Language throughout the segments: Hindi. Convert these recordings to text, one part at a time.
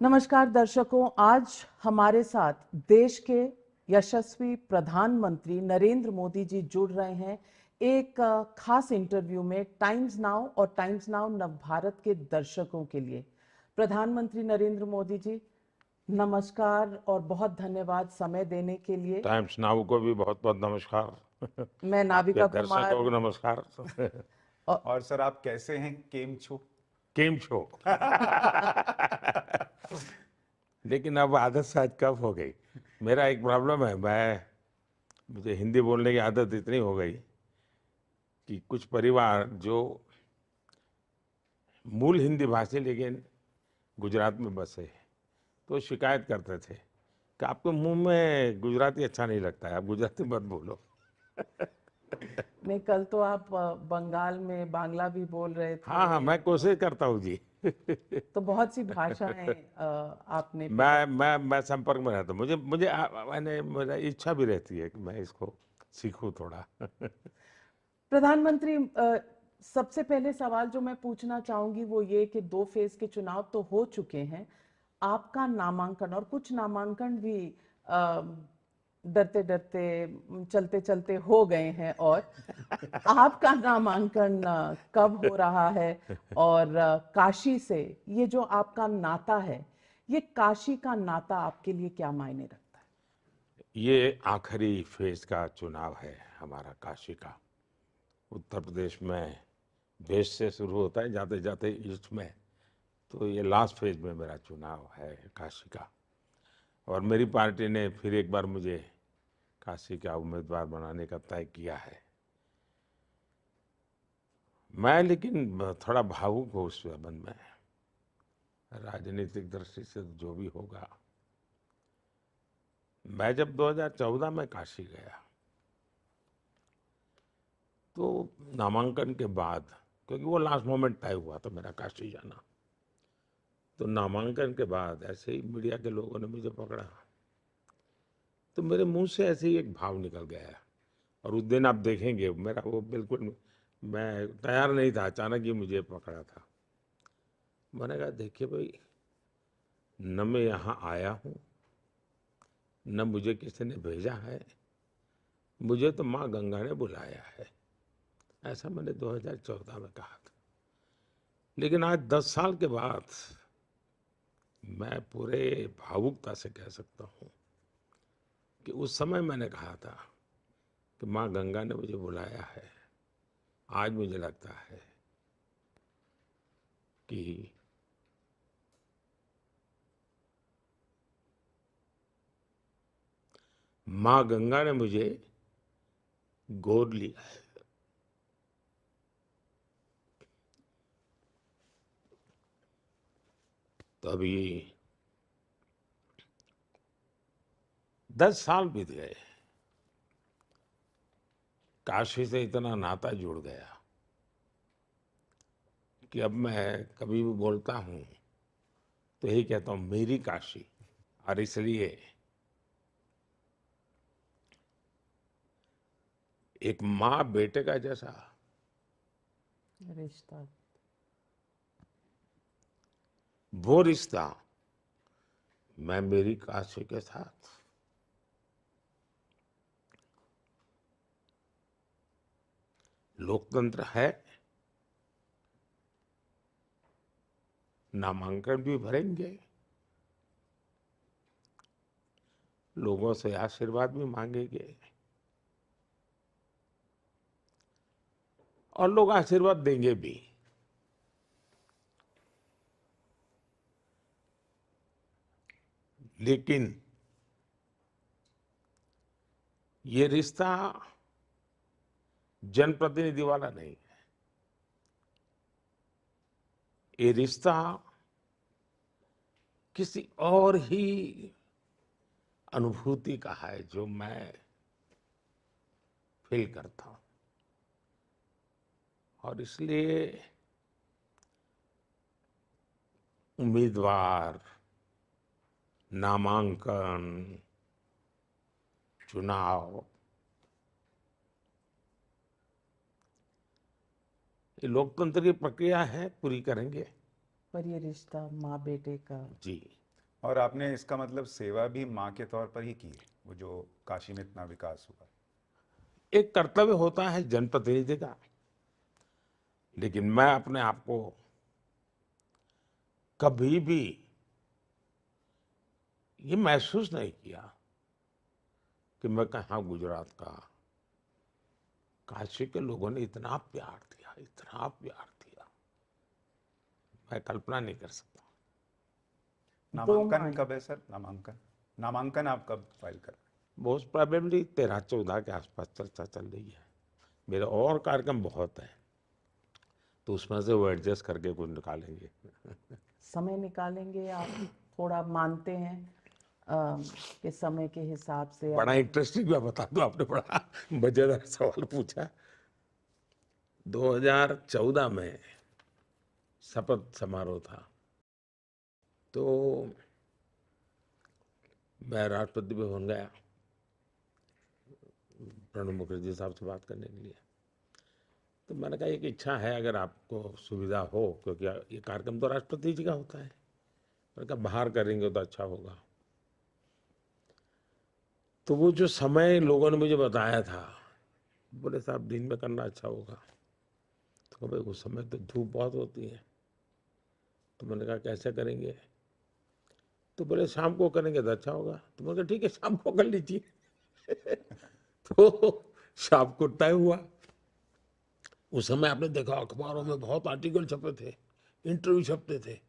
नमस्कार दर्शकों, आज हमारे साथ देश के यशस्वी प्रधानमंत्री नरेंद्र मोदी जी जुड़ रहे हैं एक खास इंटरव्यू में टाइम्स नाउ और टाइम्स नाउ नव भारत के दर्शकों के लिए। प्रधानमंत्री नरेंद्र मोदी जी, नमस्कार और बहुत धन्यवाद समय देने के लिए। टाइम्स नाउ को भी बहुत बहुत नमस्कार। मैं आपके नाविका दर्शकों कुमार को नमस्कार। और और सर आप कैसे हैं? केम छो? केम छो। लेकिन अब आदत शायद कब हो गई। मेरा एक प्रॉब्लम है, मुझे हिंदी बोलने की आदत इतनी हो गई कि कुछ परिवार जो मूल हिंदी भाषी लेकिन गुजरात में बसे तो शिकायत करते थे कि आपके मुंह में गुजराती अच्छा नहीं लगता है, आप गुजराती मत बोलो। नहीं, कल तो आप बंगाल में बांग्ला भी बोल रहे हाँ हाँ, थे, मैं कोशिश करता हूँ जी। तो बहुत सी भाषाएं आपने पिक मैं अप। मैं मैं संपर्क में रहता हूँ। मुझे मुझे मैंने मेरा इच्छा भी रहती है कि मैं इसको सीखूं थोड़ा। प्रधानमंत्री, सबसे पहले सवाल जो मैं पूछना चाहूंगी वो ये कि 2 फेज के चुनाव तो हो चुके हैं। आपका नामांकन और कुछ नामांकन भी डरते डरते चलते चलते हो गए हैं, और आपका नामांकन कब हो रहा है? और काशी से ये जो आपका नाता है, ये काशी का नाता आपके लिए क्या मायने रखता है? ये आखिरी फेज का चुनाव है हमारा, काशी का। उत्तर प्रदेश में वेस्ट से शुरू होता है, जाते जाते ईस्ट में। तो ये लास्ट फेज में मेरा चुनाव है काशी का। और मेरी पार्टी ने फिर एक बार मुझे काशी का उम्मीदवार बनाने का तय किया है। मैं लेकिन थोड़ा भावुक हूँ उस संबंध में। राजनीतिक दृष्टि से जो भी होगा। मैं जब 2014 में काशी गया तो नामांकन के बाद, क्योंकि वो लास्ट मोमेंट तय हुआ था मेरा काशी जाना, तो नामांकन के बाद ऐसे ही मीडिया के लोगों ने मुझे पकड़ा तो मेरे मुंह से ऐसे ही एक भाव निकल गया। और उस दिन आप देखेंगे मेरा वो बिल्कुल, मैं तैयार नहीं था, अचानक ही मुझे पकड़ा था। मैंने कहा देखिए भाई, न मैं यहाँ आया हूँ, न मुझे किसी ने भेजा है, मुझे तो माँ गंगा ने बुलाया है। ऐसा मैंने 2014 में कहा था। लेकिन आज 10 साल के बाद मैं पूरे भावुकता से कह सकता हूँ कि उस समय मैंने कहा था कि माँ गंगा ने मुझे बुलाया है। आज मुझे लगता है कि माँ गंगा ने मुझे गोद लिया है। तो अभी 10 साल बीत गए, काशी से इतना नाता जुड़ गया कि अब मैं कभी भी बोलता हूँ तो यही कहता हूँ, मेरी काशी। और इसलिए एक माँ बेटे का जैसा रिश्ता। वो रिश्ता मैं मेरी काशी के साथ, लोकतंत्र है, नामांकन भी भरेंगे, लोगों से आशीर्वाद भी मांगेंगे और लोग आशीर्वाद देंगे भी। लेकिन ये रिश्ता जनप्रतिनिधि वाला नहीं है। ये रिश्ता किसी और ही अनुभूति का है जो मैं फील करता हूं। और इसलिए उम्मीदवार, नामांकन, चुनाव, ये लोकतंत्र की प्रक्रिया है, पूरी करेंगे। पर ये रिश्ता माँ बेटे का जी। और आपने इसका मतलब सेवा भी माँ के तौर पर ही की है, वो जो काशी में इतना विकास हुआ। एक कर्तव्य होता है जनप्रतिनिधि का, लेकिन मैं अपने आप को कभी भी ये महसूस नहीं किया कि मैं कहाँ गुजरात का, काशी के लोगों ने इतना प्यार दिया, इतना प्यार दिया, मैं कल्पना नहीं कर सकता। नामांकन कब है सर? नामांकन आप कब फाइल कर रहे मोस्ट प्रोबेबली 13-14 के आसपास चर्चा चल रही है। मेरे और कार्यक्रम बहुत हैं, तो उसमें से वो एडजस्ट करके कुछ निकालेंगे। समय निकालेंगे आप? थोड़ा मानते हैं कि समय के हिसाब से बड़ा आप इंटरेस्टिंग, मैं बता दूं, आपने बड़ा मजेदार सवाल पूछा। 2014 में शपथ समारोह था, तो मैं राष्ट्रपति भवन गया प्रणब मुखर्जी साहब से बात करने के लिए। तो मैंने कहा एक इच्छा है, अगर आपको सुविधा हो, क्योंकि ये कार्यक्रम तो राष्ट्रपति जी का होता है, मैंने कहा बाहर करेंगे तो अच्छा होगा। तो वो जो समय लोगों ने मुझे बताया था, बोले साहब दिन में करना अच्छा होगा। तो भाई उस समय तो धूप बहुत होती है। तो मैंने कहा कैसे करेंगे? तो बोले शाम को करेंगे तो अच्छा होगा। तो मैंने कहा ठीक है, शाम को कर लीजिए। तो शाम को तय हुआ। उस समय आपने देखा अखबारों में बहुत आर्टिकल छपे थे, इंटरव्यू छपते थे,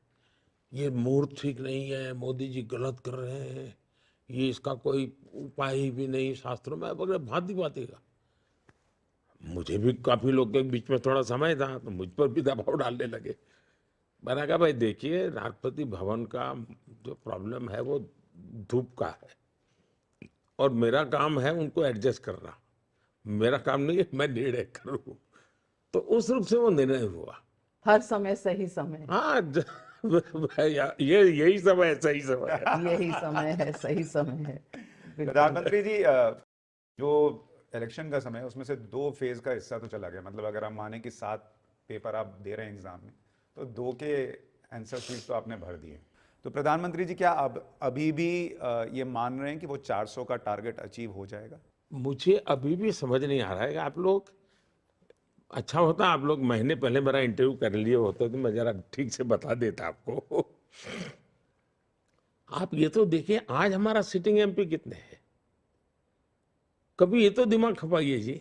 ये मुहूर्त ठीक नहीं है, मोदी जी गलत कर रहे हैं, ये इसका कोई उपाय भी नहीं शास्त्रों में वगैरह, भांति भांति का। मुझे भी काफी लोग के बीच में थोड़ा समय था, तो मुझ पर भी दबाव डालने लगे। मैंने कहा भाई देखिए, राष्ट्रपति भवन का जो प्रॉब्लम है वो धूप का है, और मेरा काम है उनको एडजस्ट करना। मेरा काम नहीं है मैं निर्णय करूं। तो उस रूप से वो निर्णय हुआ। हर समय सही समय, हाँ ये यही समय है, सही समय है। यही समय है, सही समय है। बिल्कुल। प्रधानमंत्री जी, जो इलेक्शन का समय है उसमें से 2 फेज का हिस्सा तो चला गया। मतलब अगर हम माने कि 7 पेपर आप दे रहे हैं एग्जाम में, तो 2 के आंसर शीट तो आपने भर दिए। तो प्रधानमंत्री जी, क्या अब अभी भी ये मान रहे हैं कि वो 400 का टारगेट अचीव हो जाएगा? मुझे अभी भी समझ नहीं आ रहा है कि आप लोग, अच्छा होता आप लोग महीने पहले मेरा इंटरव्यू कर लिए होते तो मैं जरा ठीक से बता देता आपको। आप ये तो देखिए आज हमारा सिटिंग एमपी कितने हैं, कभी ये तो दिमाग खपाइए जी।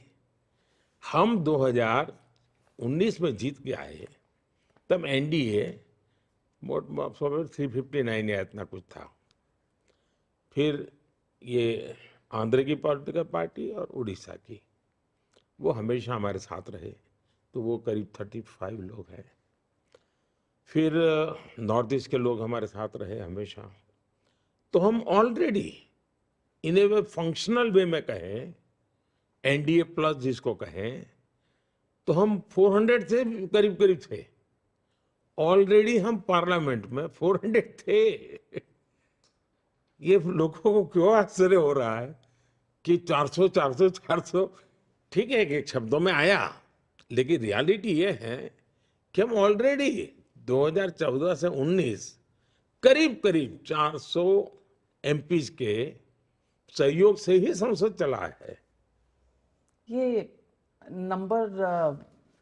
हम 2019 में जीत के आए, तब एनडीए मोट 359 या इतना कुछ था। फिर ये आंध्र की पॉलिटिकल पार्टी और उड़ीसा की, वो हमेशा हमारे साथ रहे, तो वो करीब 35 लोग हैं। फिर नॉर्थ ईस्ट के लोग हमारे साथ रहे हमेशा। तो हम already in A way functional वे में कहें, एनडीए प्लस जिसको कहें, तो हम 400 से करीब करीब थे। ऑलरेडी हम पार्लियामेंट में 400 थे। ये लोगों को क्यों आश्चर्य हो रहा है कि 400 400 400? ठीक है, एक शब्दों में आया, लेकिन रियलिटी ये है कि हम ऑलरेडी 2014 से 19 करीब करीब 400 एमपीज के सहयोग से ही संसद चला है। ये नंबर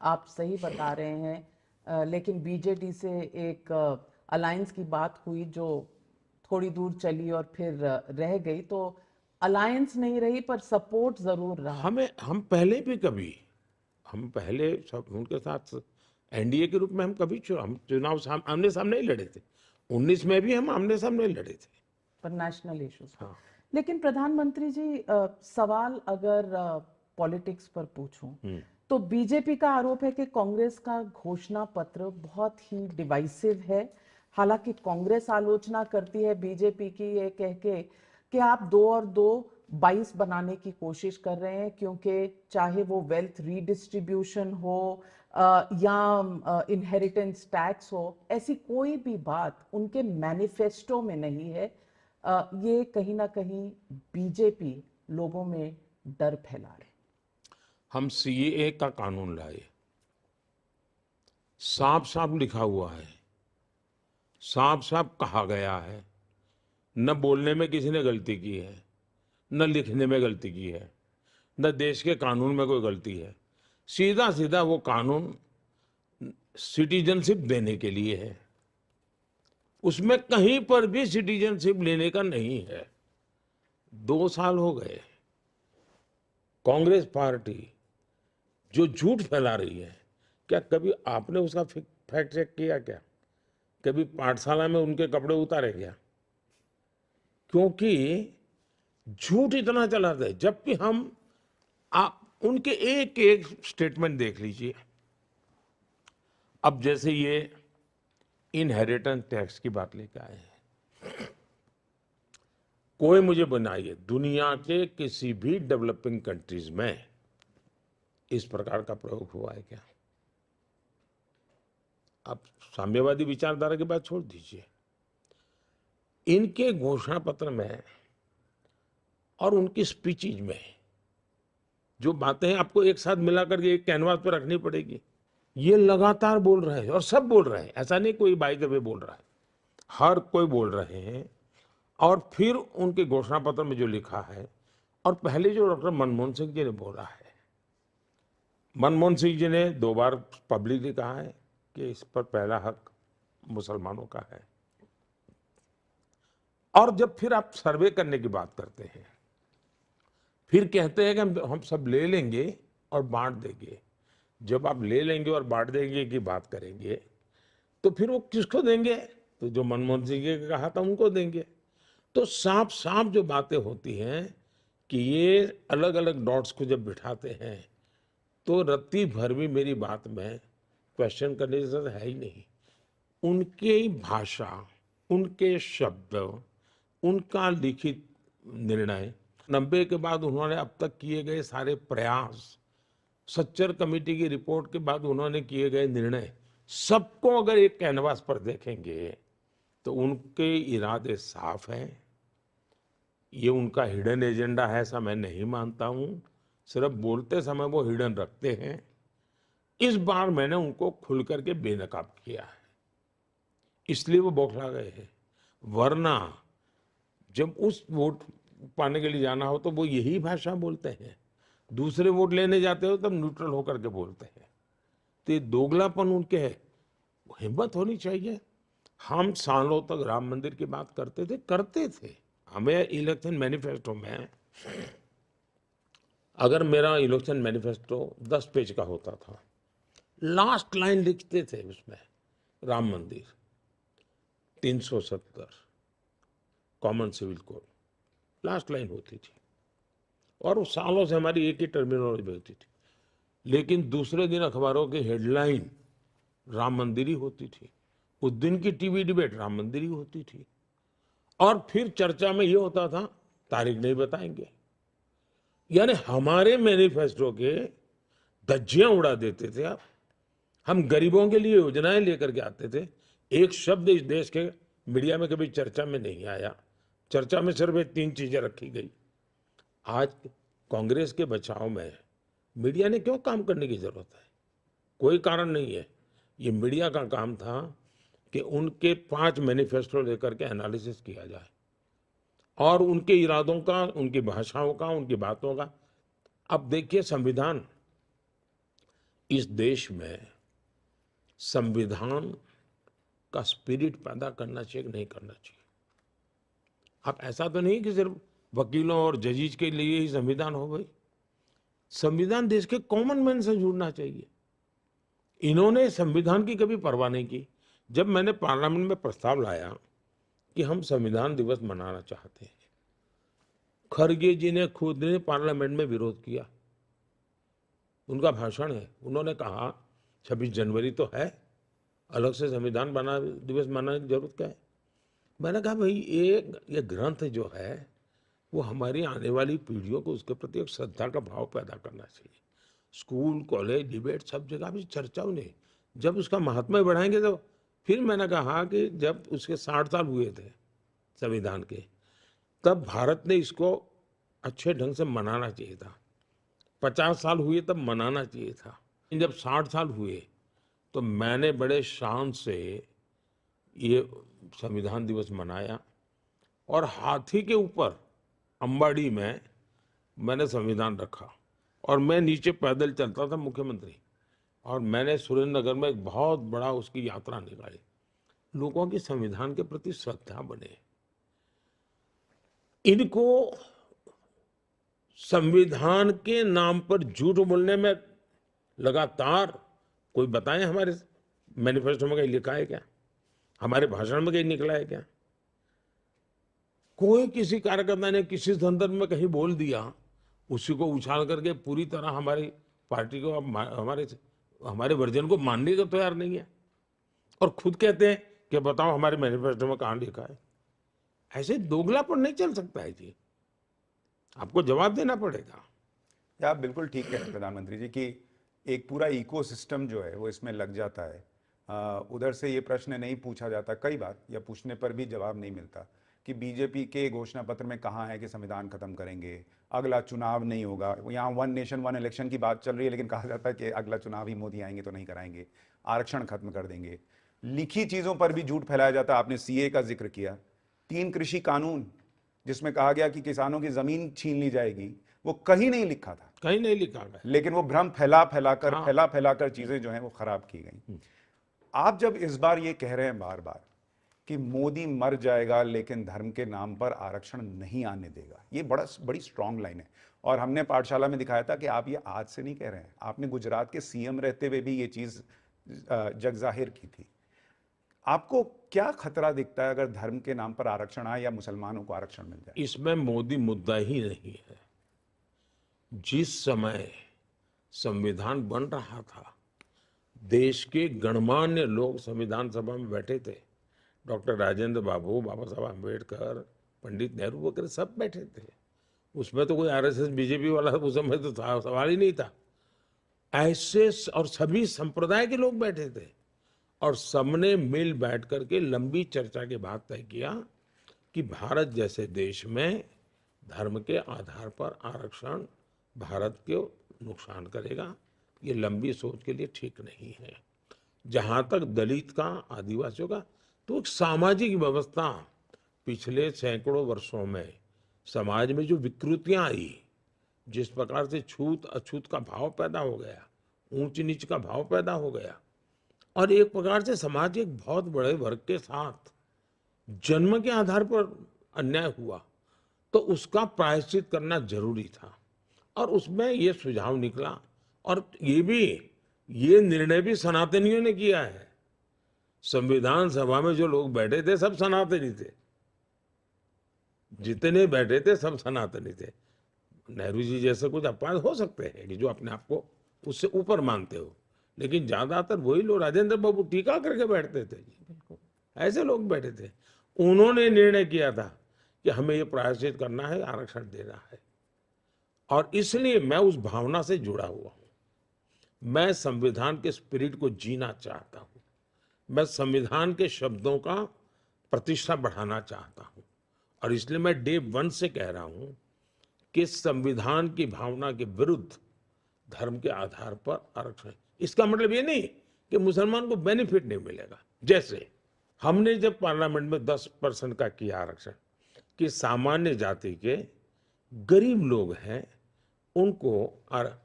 आप सही बता रहे हैं, लेकिन बीजेडी से एक अलायंस की बात हुई जो थोड़ी दूर चली और फिर रह गई। तो अलायंस नहीं रही पर सपोर्ट जरूर रहा। हम पहले भी कभी, हम पहले सब उनके साथ एनडीए के रूप में हम कभी हम चुनाव आमने सामने ही लड़े थे। 19 में भी हम आमने सामने लड़े थे, पर नेशनल इश्यूज। हाँ। लेकिन प्रधानमंत्री जी, सवाल अगर पॉलिटिक्स पर पूछूं, तो बीजेपी का आरोप है कि कांग्रेस का घोषणा पत्र बहुत ही डिवाइसिव है। हालांकि कांग्रेस आलोचना करती है बीजेपी की ये कह के कि आप 2 और 2 22 बनाने की कोशिश कर रहे हैं, क्योंकि चाहे वो वेल्थ रीडिस्ट्रीब्यूशन हो या इनहेरिटेंस टैक्स हो, ऐसी कोई भी बात उनके मैनिफेस्टो में नहीं है। ये कहीं ना कहीं बीजेपी लोगों में डर फैला रहे। हम सीएए का कानून लाए, साफ साफ लिखा हुआ है, साफ साफ कहा गया है न बोलने में किसी ने गलती की है, न लिखने में गलती की है, न देश के कानून में कोई गलती है। सीधा सीधा वो कानून सिटीजनशिप देने के लिए है, उसमें कहीं पर भी सिटीजनशिप लेने का नहीं है। 2 साल हो गए, कांग्रेस पार्टी जो झूठ फैला रही है, क्या कभी आपने उसका फैक्ट चेक किया क्या? कभी पाठशाला में उनके कपड़े उतारे क्या? क्योंकि झूठ इतना चलाते हैं। जब भी हम आप उनके एक एक स्टेटमेंट देख लीजिए। अब जैसे ये इनहेरिटेंस टैक्स की बात लेकर आए हैं, कोई मुझे बनाइए दुनिया के किसी भी डेवलपिंग कंट्रीज में इस प्रकार का प्रयोग हुआ है क्या? आप साम्यवादी विचारधारा की बात छोड़ दीजिए, इनके घोषणा पत्र में और उनकी स्पीचेज में जो बातें हैं आपको एक साथ मिलाकर के एक कैनवास पर रखनी पड़ेगी। ये लगातार बोल रहे हैं और सब बोल रहे हैं, ऐसा नहीं कोई बाई द वे बोल रहा है, हर कोई बोल रहे हैं। और फिर उनके घोषणा पत्र में जो लिखा है, और पहले जो डॉक्टर मनमोहन सिंह जी ने बोला है, मनमोहन सिंह जी ने 2 बार पब्लिकली कहा है कि इस पर पहला हक मुसलमानों का है। और जब फिर आप सर्वे करने की बात करते हैं, फिर कहते हैं कि हम सब ले लेंगे और बांट देंगे। जब आप ले लेंगे और बांट देंगे की बात करेंगे, तो फिर वो किसको देंगे? तो जो मनमोहन सिंह जी ने कहा था उनको देंगे। तो साफ साफ जो बातें होती हैं कि ये अलग अलग डॉट्स को जब बिठाते हैं, तो रत्ती भर भी मेरी बात में क्वेश्चन करने की जरूरत है ही नहीं। उनकी भाषा, उनके शब्द, उनका लिखित निर्णय, 90 के बाद उन्होंने अब तक किए गए सारे प्रयास, सच्चर कमेटी की रिपोर्ट के बाद उन्होंने किए गए निर्णय, सबको अगर एक कैनवास पर देखेंगे तो उनके इरादे साफ हैं। ये उनका हिडन एजेंडा है ऐसा मैं नहीं मानता हूं, सिर्फ बोलते समय वो हिडन रखते हैं। इस बार मैंने उनको खुल करके बेनकाब किया है, इसलिए वो बौखला गए हैं। वरना जब उस वोट पाने के लिए जाना हो तो वो यही भाषा बोलते हैं, दूसरे वोट लेने जाते हो तब न्यूट्रल होकर के बोलते हैं। तो ये दोगलापन उनके है, हिम्मत होनी चाहिए। हम सालों तक राम मंदिर की बात करते थे। हमें इलेक्शन मैनिफेस्टो में, अगर मेरा इलेक्शन मैनिफेस्टो 10 पेज का होता था, लास्ट लाइन लिखते थे उसमें Ram Mandir, 370 common civil code, last line होती थी। और वो सालों से हमारी एक ही टर्मिनोलॉजी होती थी। लेकिन दूसरे दिन अखबारों की हेडलाइन राम मंदिर ही होती थी, उस दिन की टीवी डिबेट राम मंदिर ही होती थी। और फिर चर्चा में ये होता था तारीख नहीं बताएंगे। यानी हमारे मैनिफेस्टो के धज्जियां उड़ा देते थे आप। हम गरीबों के लिए योजनाएं लेकर के आते थे, एक शब्द इस देश के मीडिया में कभी चर्चा में नहीं आया। चर्चा में सिर्फ 3 चीजें रखी गई। आज कांग्रेस के बचाव में मीडिया ने क्यों काम करने की जरूरत है? कोई कारण नहीं है। ये मीडिया का काम था कि उनके 5 मैनिफेस्टो लेकर के एनालिसिस किया जाए और उनके इरादों का, उनकी भाषाओं का, उनकी बातों का। अब देखिए, संविधान, इस देश में संविधान का स्पिरिट पैदा करना चाहिए कि नहीं करना चाहिए? अब ऐसा तो नहीं कि सिर्फ वकीलों और जजेस के लिए ही संविधान हो गई। संविधान देश के कॉमन मैन से जुड़ना चाहिए। इन्होंने संविधान की कभी परवाह नहीं की। जब मैंने पार्लियामेंट में प्रस्ताव लाया कि हम संविधान दिवस मनाना चाहते हैं, खरगे जी ने खुद ने पार्लियामेंट में विरोध किया। उनका भाषण है, उन्होंने कहा 26 जनवरी तो है, अलग से संविधान दिवस मनाने की जरूरत क्या है? मैंने कहा भाई, ये ग्रंथ जो है वो हमारी आने वाली पीढ़ियों को उसके प्रति एक श्रद्धा का भाव पैदा करना चाहिए। स्कूल, कॉलेज, डिबेट, सब जगह भी चर्चा नहीं। जब उसका महात्म्य बढ़ाएंगे तो फिर मैंने कहा कि जब उसके 60 साल हुए थे संविधान के, तब भारत ने इसको अच्छे ढंग से मनाना चाहिए था। 50 साल हुए तब मनाना चाहिए था। जब 60 साल हुए तो मैंने बड़े शान से ये संविधान दिवस मनाया और हाथी के ऊपर अंबाड़ी में मैंने संविधान रखा और मैं नीचे पैदल चलता था मुख्यमंत्री, और मैंने सुरेंद्र नगर में एक बहुत बड़ा उसकी यात्रा निकाली। लोगों की संविधान के प्रति श्रद्धा बने। इनको संविधान के नाम पर झूठ बोलने में लगातार, कोई बताएं हमारे मैनिफेस्टो में कहीं लिखा है क्या, हमारे भाषण में कहीं निकला है क्या? कोई किसी कार्यकर्ता ने किसी संदर्भ में कहीं बोल दिया, उसी को उछाल करके पूरी तरह हमारी पार्टी को, हमारे वर्जन को मानने को तैयार नहीं है, और खुद कहते हैं कि बताओ हमारे मैनिफेस्टो में कहाँ लिखा है। ऐसे दोगलापन नहीं चल सकता है जी, आपको जवाब देना पड़ेगा। या आप बिल्कुल ठीक कह रहे हैं प्रधानमंत्री जी कि एक पूरा इकोसिस्टम जो है वो इसमें लग जाता है। उधर से ये प्रश्न नहीं पूछा जाता कई बार, या पूछने पर भी जवाब नहीं मिलता कि बीजेपी के घोषणा पत्र में कहाँ है कि संविधान खत्म करेंगे, अगला चुनाव नहीं होगा। यहाँ वन नेशन वन इलेक्शन की बात चल रही है, लेकिन कहा जाता है कि अगला चुनाव ही मोदी आएंगे तो नहीं कराएंगे, आरक्षण खत्म कर देंगे। लिखी चीज़ों पर भी झूठ फैलाया जाता है। आपने सीए का जिक्र किया, 3 कृषि कानून जिसमें कहा गया कि किसानों की जमीन छीन ली जाएगी, वो कहीं नहीं लिखा था, कहीं नहीं लिखा गया, लेकिन वो भ्रम फैला फैलाकर चीजें जो हैं वो खराब की गई। आप जब इस बार ये कह रहे हैं बार बार कि मोदी मर जाएगा लेकिन धर्म के नाम पर आरक्षण नहीं आने देगा, ये बड़ी स्ट्रांग लाइन है। और हमने पाठशाला में दिखाया था कि आप ये आज से नहीं कह रहे हैं, आपने गुजरात के सीएम रहते हुए भी ये चीज जग जाहिर की थी। आपको क्या खतरा दिखता है अगर धर्म के नाम पर आरक्षण आए या मुसलमानों को आरक्षण मिल जाए? इसमें मोदी मुद्दा ही नहीं है। जिस समय संविधान बन रहा था, देश के गणमान्य लोग संविधान सभा में बैठे थे, डॉक्टर राजेंद्र बाबू, बाबा साहब अम्बेडकर, पंडित नेहरू वगैरह सब बैठे थे। उसमें तो कोई आरएसएस बीजेपी वाला उस समय तो सवाल ही नहीं था। ऐसे और सभी संप्रदाय के लोग बैठे थे, और सबने मिल बैठ करके लंबी चर्चा के बाद तय किया कि भारत जैसे देश में धर्म के आधार पर आरक्षण भारत को नुकसान करेगा, ये लंबी सोच के लिए ठीक नहीं है। जहाँ तक दलित का, आदिवासियों का, तो एक सामाजिक व्यवस्था पिछले सैकड़ों वर्षों में समाज में जो विकृतियां आई, जिस प्रकार से छूत अछूत का भाव पैदा हो गया, ऊंच नीच का भाव पैदा हो गया, और एक प्रकार से समाज एक बहुत बड़े वर्ग के साथ जन्म के आधार पर अन्याय हुआ, तो उसका प्रायश्चित करना जरूरी था। और उसमें ये सुझाव निकला, और ये निर्णय भी सनातनियों ने किया है। संविधान सभा में जो लोग बैठे थे सब सनातनी थे, जितने बैठे थे सब सनातनी थे। नेहरू जी जैसे कुछ अपवाद हो सकते हैं कि जो अपने आप को उससे ऊपर मानते हो, लेकिन ज्यादातर वही लोग, राजेंद्र बाबू टीका करके बैठते थे, ऐसे लोग बैठे थे। उन्होंने निर्णय किया था कि हमें ये प्रायश्चित करना है, आरक्षण देना है, और इसलिए मैं उस भावना से जुड़ा हुआ हूं। मैं संविधान के स्पिरिट को जीना चाहता हूं, मैं संविधान के शब्दों का प्रतिष्ठा बढ़ाना चाहता हूं, और इसलिए मैं डे 1 से कह रहा हूं कि संविधान की भावना के विरुद्ध धर्म के आधार पर आरक्षण। इसका मतलब ये नहीं कि मुसलमान को बेनिफिट नहीं मिलेगा। जैसे हमने जब पार्लियामेंट में 10% का किया आरक्षण, कि सामान्य जाति के गरीब लोग हैं उनको, और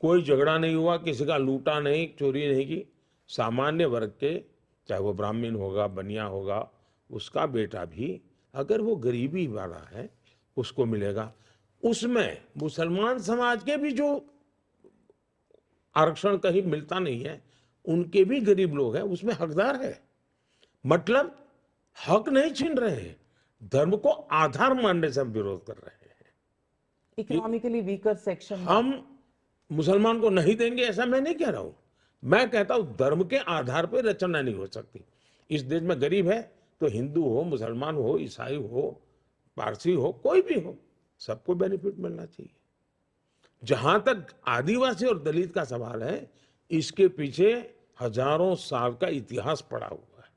कोई झगड़ा नहीं हुआ, किसी का लूटा नहीं, चोरी नहीं की, सामान्य वर्ग के, चाहे वो ब्राह्मण होगा, बनिया होगा, उसका बेटा भी अगर वो गरीबी वाला है उसको मिलेगा। उसमें मुसलमान समाज के भी जो आरक्षण कहीं मिलता नहीं है, उनके भी गरीब लोग हैं, उसमें हकदार है। मतलब हक नहीं छीन रहे हैं, धर्म को आधार मानने से हम विरोध कर रहे हैं। इकोनॉमिकली वीकर सेक्शन हम मुसलमान को नहीं देंगे ऐसा मैं नहीं कह रहा हूं। मैं कहता हूं धर्म के आधार पर रचना नहीं हो सकती। इस देश में गरीब है तो हिंदू हो, मुसलमान हो, ईसाई हो, पारसी हो, कोई भी हो, सबको बेनिफिट मिलना चाहिए। जहां तक आदिवासी और दलित का सवाल है, इसके पीछे हजारों साल का इतिहास पड़ा हुआ है,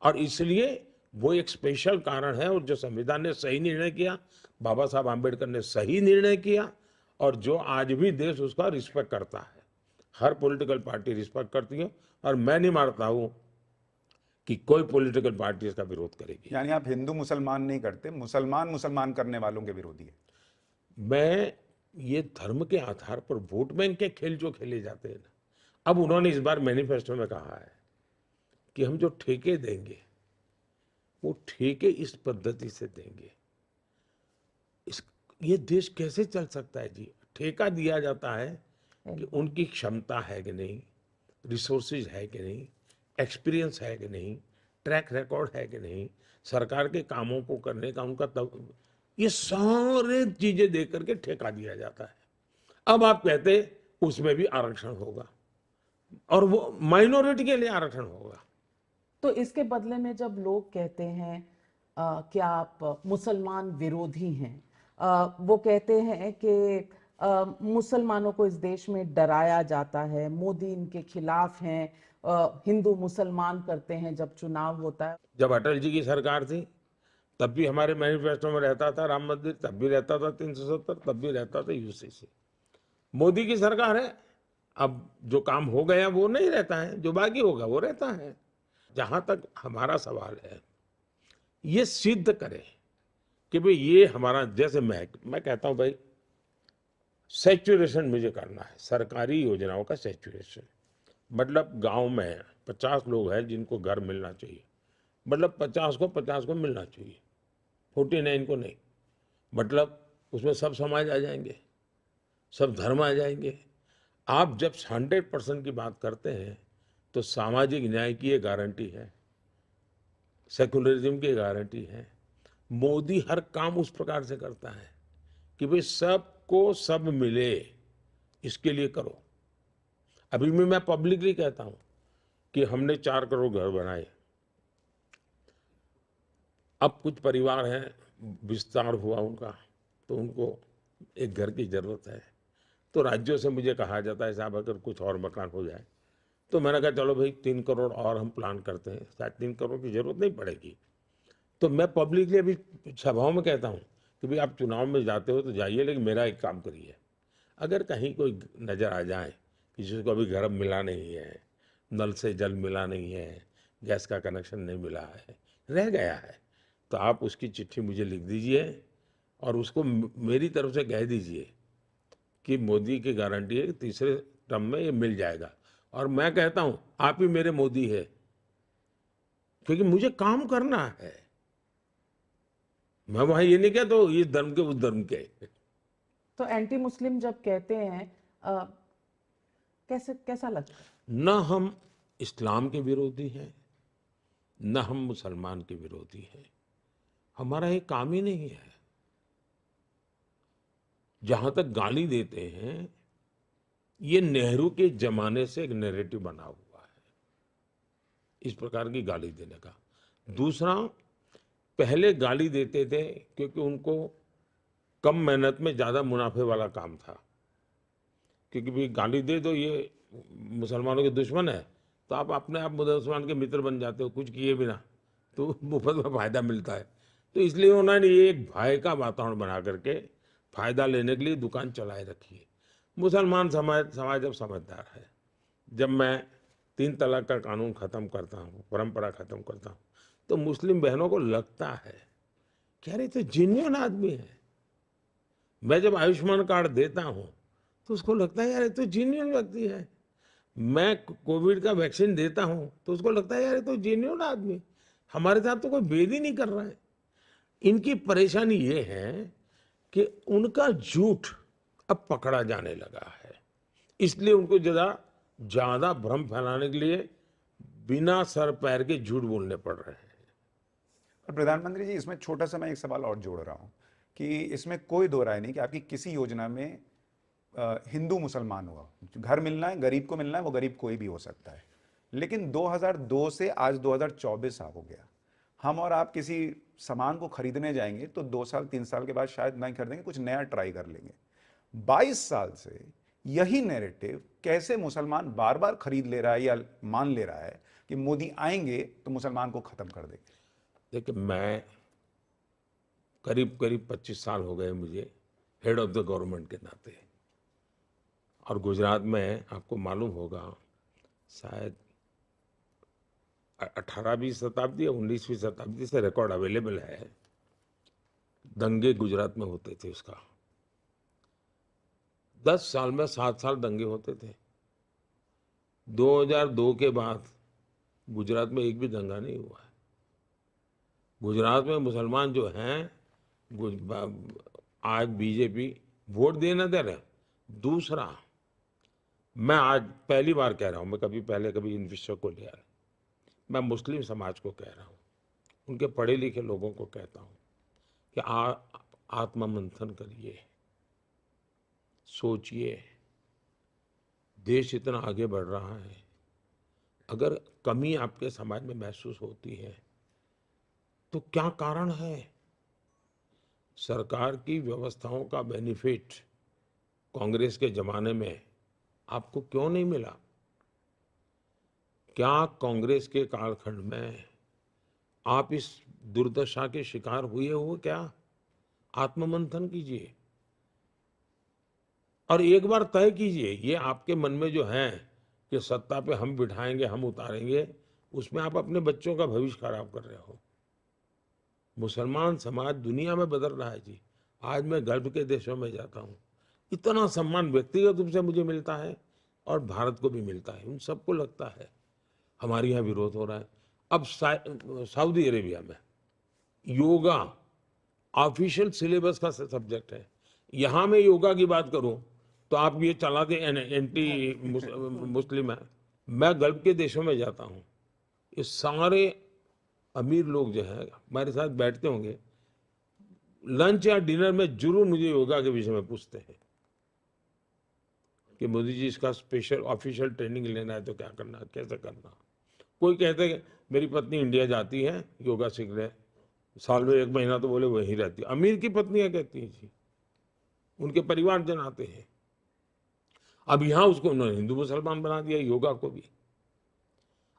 और इसलिए वो एक स्पेशल कारण है। और जो संविधान ने सही निर्णय किया, बाबा साहब आम्बेडकर ने सही निर्णय किया, और जो आज भी देश उसका रिस्पेक्ट करता है, हर पॉलिटिकल पार्टी रिस्पेक्ट करती है। और मैं नहीं मानता हूं कि कोई पॉलिटिकल पार्टी इसका विरोध करेगी। यानी आप हिंदू मुसलमान नहीं करते, मुसलमान मुसलमान करने वालों के विरोधी है। मैं ये धर्म के आधार पर वोट बैंक के खेल जो खेले जाते हैं ना, अब उन्होंने इस बार मैनिफेस्टो में कहा है कि हम जो ठेके देंगे वो ठेके इस पद्धति से देंगे। इस ये देश कैसे चल सकता है जी? ठेका दिया जाता है कि उनकी क्षमता है कि नहीं, रिसोर्सेज है कि नहीं, एक्सपीरियंस है कि नहीं, ट्रैक रिकॉर्ड है कि नहीं, सरकार के कामों को करने का उनका तब, ये सारे चीजें देख करके ठेका दिया जाता है। अब आप कहते उसमें भी आरक्षण होगा और वो माइनॉरिटी के लिए आरक्षण होगा। तो इसके बदले में जब लोग कहते हैं कि आप मुसलमान विरोधी हैं, वो कहते हैं कि मुसलमानों को इस देश में डराया जाता है, मोदी इनके खिलाफ हैं, हिंदू मुसलमान करते हैं जब चुनाव होता है। जब अटल जी की सरकार थी तब भी हमारे मैनिफेस्टो में रहता था राम मंदिर, तब भी रहता था 370, तब भी रहता था यूसीसी। मोदी की सरकार है, अब जो काम हो गया वो नहीं रहता है, जो बाकी होगा वो रहता है। जहां तक हमारा सवाल है, ये सिद्ध करें कि भाई ये हमारा, जैसे मैं कहता हूं भाई सैचुरेशन मुझे करना है, सरकारी योजनाओं का सैचुरेशन। मतलब गांव में 50 लोग हैं जिनको घर मिलना चाहिए, मतलब 50 को मिलना चाहिए, 49 को नहीं। मतलब उसमें सब समाज आ जाएंगे, सब धर्म आ जाएंगे। आप जब 100% की बात करते हैं तो सामाजिक न्याय की ये गारंटी है, सेकुलरिज्म की गारंटी है। मोदी हर काम उस प्रकार से करता है कि भाई सबको सब मिले, इसके लिए करो। अभी भी मैं पब्लिकली कहता हूं कि हमने 4 करोड़ घर बनाए। अब कुछ परिवार हैं, विस्तार हुआ उनका, तो उनको एक घर की जरूरत है। तो राज्यों से मुझे कहा जाता है साहब अगर कुछ और मकान हो जाए, तो मैंने कहा चलो भाई 3 करोड़ और हम प्लान करते हैं, शायद 3 करोड़ की जरूरत नहीं पड़ेगी। तो मैं पब्लिकली अभी सभाओं में कहता हूं कि भाई आप चुनाव में जाते हो तो जाइए, लेकिन मेरा एक काम करिए, अगर कहीं कोई नजर आ जाए किसी को अभी घर मिला नहीं है, नल से जल मिला नहीं है, गैस का कनेक्शन नहीं मिला है, रह गया है, तो आप उसकी चिट्ठी मुझे लिख दीजिए और उसको मेरी तरफ से कह दीजिए कि मोदी की गारंटी है कि तीसरे टर्म में ये मिल जाएगा। और मैं कहता हूं आप ही मेरे मोदी है, क्योंकि मुझे काम करना है। मैं वहां ये नहीं कहता हूं इस धर्म के उस धर्म के। तो एंटी मुस्लिम जब कहते हैं, कैसा लगता है? न हम इस्लाम के विरोधी हैं, न हम मुसलमान के विरोधी हैं, हमारा ये काम ही नहीं है। जहां तक गाली देते हैं, ये नेहरू के जमाने से एक नैरेटिव बना हुआ है, इस प्रकार की गाली देने का। दूसरा, पहले गाली देते थे क्योंकि उनको कम मेहनत में ज्यादा मुनाफे वाला काम था, क्योंकि भाई गाली दे दो ये मुसलमानों के दुश्मन है तो आप अपने आप मुसलमान के मित्र बन जाते हो, कुछ किए बिना, तो मुफ्त में फायदा मिलता है। तो इसलिए उन्होंने ये एक भय का वातावरण बना करके फायदा लेने के लिए दुकान चलाए रखी है। मुसलमान समाज अब समझदार है। जब मैं 3 तलाक का कानून खत्म करता हूँ, परंपरा खत्म करता हूँ, तो मुस्लिम बहनों को लगता है कि अरे तो जेन्युइन आदमी है। मैं जब आयुष्मान कार्ड देता हूँ तो उसको लगता है यार ये तो जेन्युइन व्यक्ति है। मैं कोविड का वैक्सीन देता हूँ तो उसको लगता है यार ये तो जेन्युइन आदमी, हमारे साथ तो कोई भेद ही नहीं कर रहा है। इनकी परेशानी ये है कि उनका झूठ अब पकड़ा जाने लगा है, इसलिए उनको ज्यादा भ्रम फैलाने के लिए बिना सर पैर के झूठ बोलने पड़ रहे हैं। और प्रधानमंत्री जी, इसमें छोटा सा मैं एक सवाल और जोड़ रहा हूँ कि इसमें कोई दो राय नहीं कि आपकी किसी योजना में हिंदू मुसलमान हुआ, घर मिलना है, गरीब को मिलना है, वो गरीब कोई भी हो सकता है। लेकिन 2002 से आज 2024 हो गया, हम और आप किसी सामान को खरीदने जाएंगे तो 2 साल 3 साल के बाद शायद नहीं खरीदेंगे, कुछ नया ट्राई कर लेंगे। 22 साल से यही नैरेटिव कैसे मुसलमान बार बार खरीद ले रहा है या मान ले रहा है कि मोदी आएंगे तो मुसलमान को खत्म कर देंगे। देखिए, मैं करीब 25 साल हो गए मुझे हेड ऑफ द गवर्नमेंट के नाते, और गुजरात में आपको मालूम होगा शायद 18वीं शताब्दी या 19वीं शताब्दी से रिकॉर्ड अवेलेबल है। दंगे गुजरात में होते थे उसका। 10 साल में 7 साल दंगे होते थे। 2002 के बाद गुजरात में एक भी दंगा नहीं हुआ है। गुजरात में मुसलमान जो हैं आज बीजेपी वोट देना दे रहे। दूसरा, मैं आज पहली बार कह रहा हूं, मैं कभी पहले कभी इन विषयों को लिया, मैं मुस्लिम समाज को कह रहा हूं, उनके पढ़े लिखे लोगों को कहता हूं कि आत्ममंथन करिए, सोचिए। देश इतना आगे बढ़ रहा है, अगर कमी आपके समाज में महसूस होती है तो क्या कारण है? सरकार की व्यवस्थाओं का बेनिफिट कांग्रेस के जमाने में आपको क्यों नहीं मिला? क्या कांग्रेस के कालखंड में आप इस दुर्दशा के शिकार हुए हो क्या? आत्ममंथन कीजिए और एक बार तय कीजिए, ये आपके मन में जो है कि सत्ता पे हम बिठाएंगे, हम उतारेंगे, उसमें आप अपने बच्चों का भविष्य खराब कर रहे हो। मुसलमान समाज दुनिया में बदल रहा है जी। आज मैं गल्फ के देशों में जाता हूँ, इतना सम्मान व्यक्तिगत रूप से मुझे मिलता है और भारत को भी मिलता है। उन सबको लगता है हमारे यहाँ विरोध हो रहा है। अब सऊदी अरेबिया में योगा ऑफिशियल सिलेबस का सब्जेक्ट है। यहाँ मैं योगा की बात करूं तो आप ये चला दे एंटी मुस्लिम है। मैं गल्फ के देशों में जाता हूँ, ये सारे अमीर लोग जो है हमारे साथ बैठते होंगे, लंच या डिनर में जरूर मुझे योगा के विषय में पूछते हैं कि मोदी जी इसका स्पेशल ऑफिशियल ट्रेनिंग लेना है तो क्या करना, कैसे करना। कोई कहते हैं मेरी पत्नी इंडिया जाती है योगा सीखने, साल में 1 महीना तो बोले वहीं रहती है। अमीर की पत्नियां कहती हैं जी, उनके परिवारजन आते हैं। अब यहां उसको उन्होंने हिंदू मुसलमान बना दिया, योगा को भी।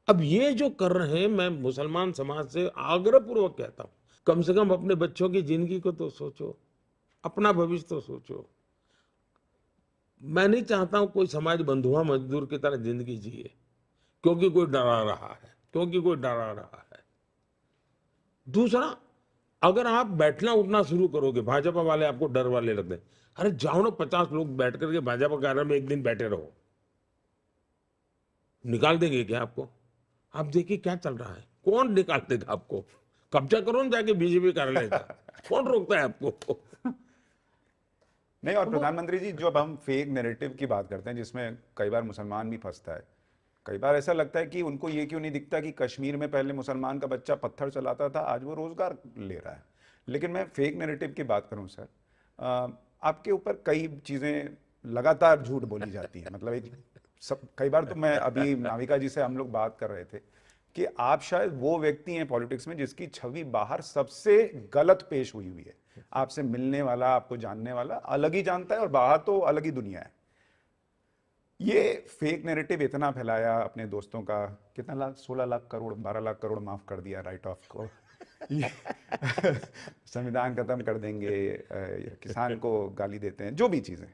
अब ये जो कर रहे हैं, मैं मुसलमान समाज से आग्रहपूर्वक कहता हूं, कम से कम अपने बच्चों की जिंदगी को तो सोचो, अपना भविष्य तो सोचो। मैं नहीं चाहता हूं कोई समाज बंधुआ मजदूर की तरह जिंदगी जिए क्योंकि कोई डरा रहा है, क्योंकि कोई डरा रहा है। दूसरा, अगर आप बैठना उठना शुरू करोगे, भाजपा वाले आपको डर वाले लगते हैं, अरे जाओ ना 50 लोग बैठ करके भाजपा कार्यालय में एक दिन बैठे रहो, निकाल देंगे क्या आपको? आप देखिए क्या चल रहा है, कौन निकाल देगा आपको? कब्जा करो ना जाके बीजेपी कार्यालय का, कौन रोकता है आपको? नहीं, और प्रधानमंत्री जी, जो अब हम फेक नैरेटिव की बात करते हैं जिसमें कई बार मुसलमान भी फंसता है, कई बार ऐसा लगता है कि उनको ये क्यों नहीं दिखता कि कश्मीर में पहले मुसलमान का बच्चा पत्थर चलाता था, आज वो रोजगार ले रहा है। लेकिन मैं फेक नैरेटिव की बात करूं सर, आपके ऊपर कई चीज़ें लगातार झूठ बोली जाती हैं। मतलब एक कई बार तो मैं अभी नाविका जी से हम लोग बात कर रहे थे कि आप शायद वो व्यक्ति हैं पॉलिटिक्स में जिसकी छवि बाहर सबसे गलत पेश हुई हुई है। आपसे मिलने वाला, आपको जानने वाला अलग ही जानता है और बाहर तो अलग ही दुनिया है। ये फेक नैरेटिव इतना फैलाया अपने दोस्तों का, कितना लाख, 16 लाख करोड़, 12 लाख करोड़ माफ कर दिया राइट ऑफ को। संविधान खत्म कर देंगे, किसान को गाली देते हैं, जो भी चीजें।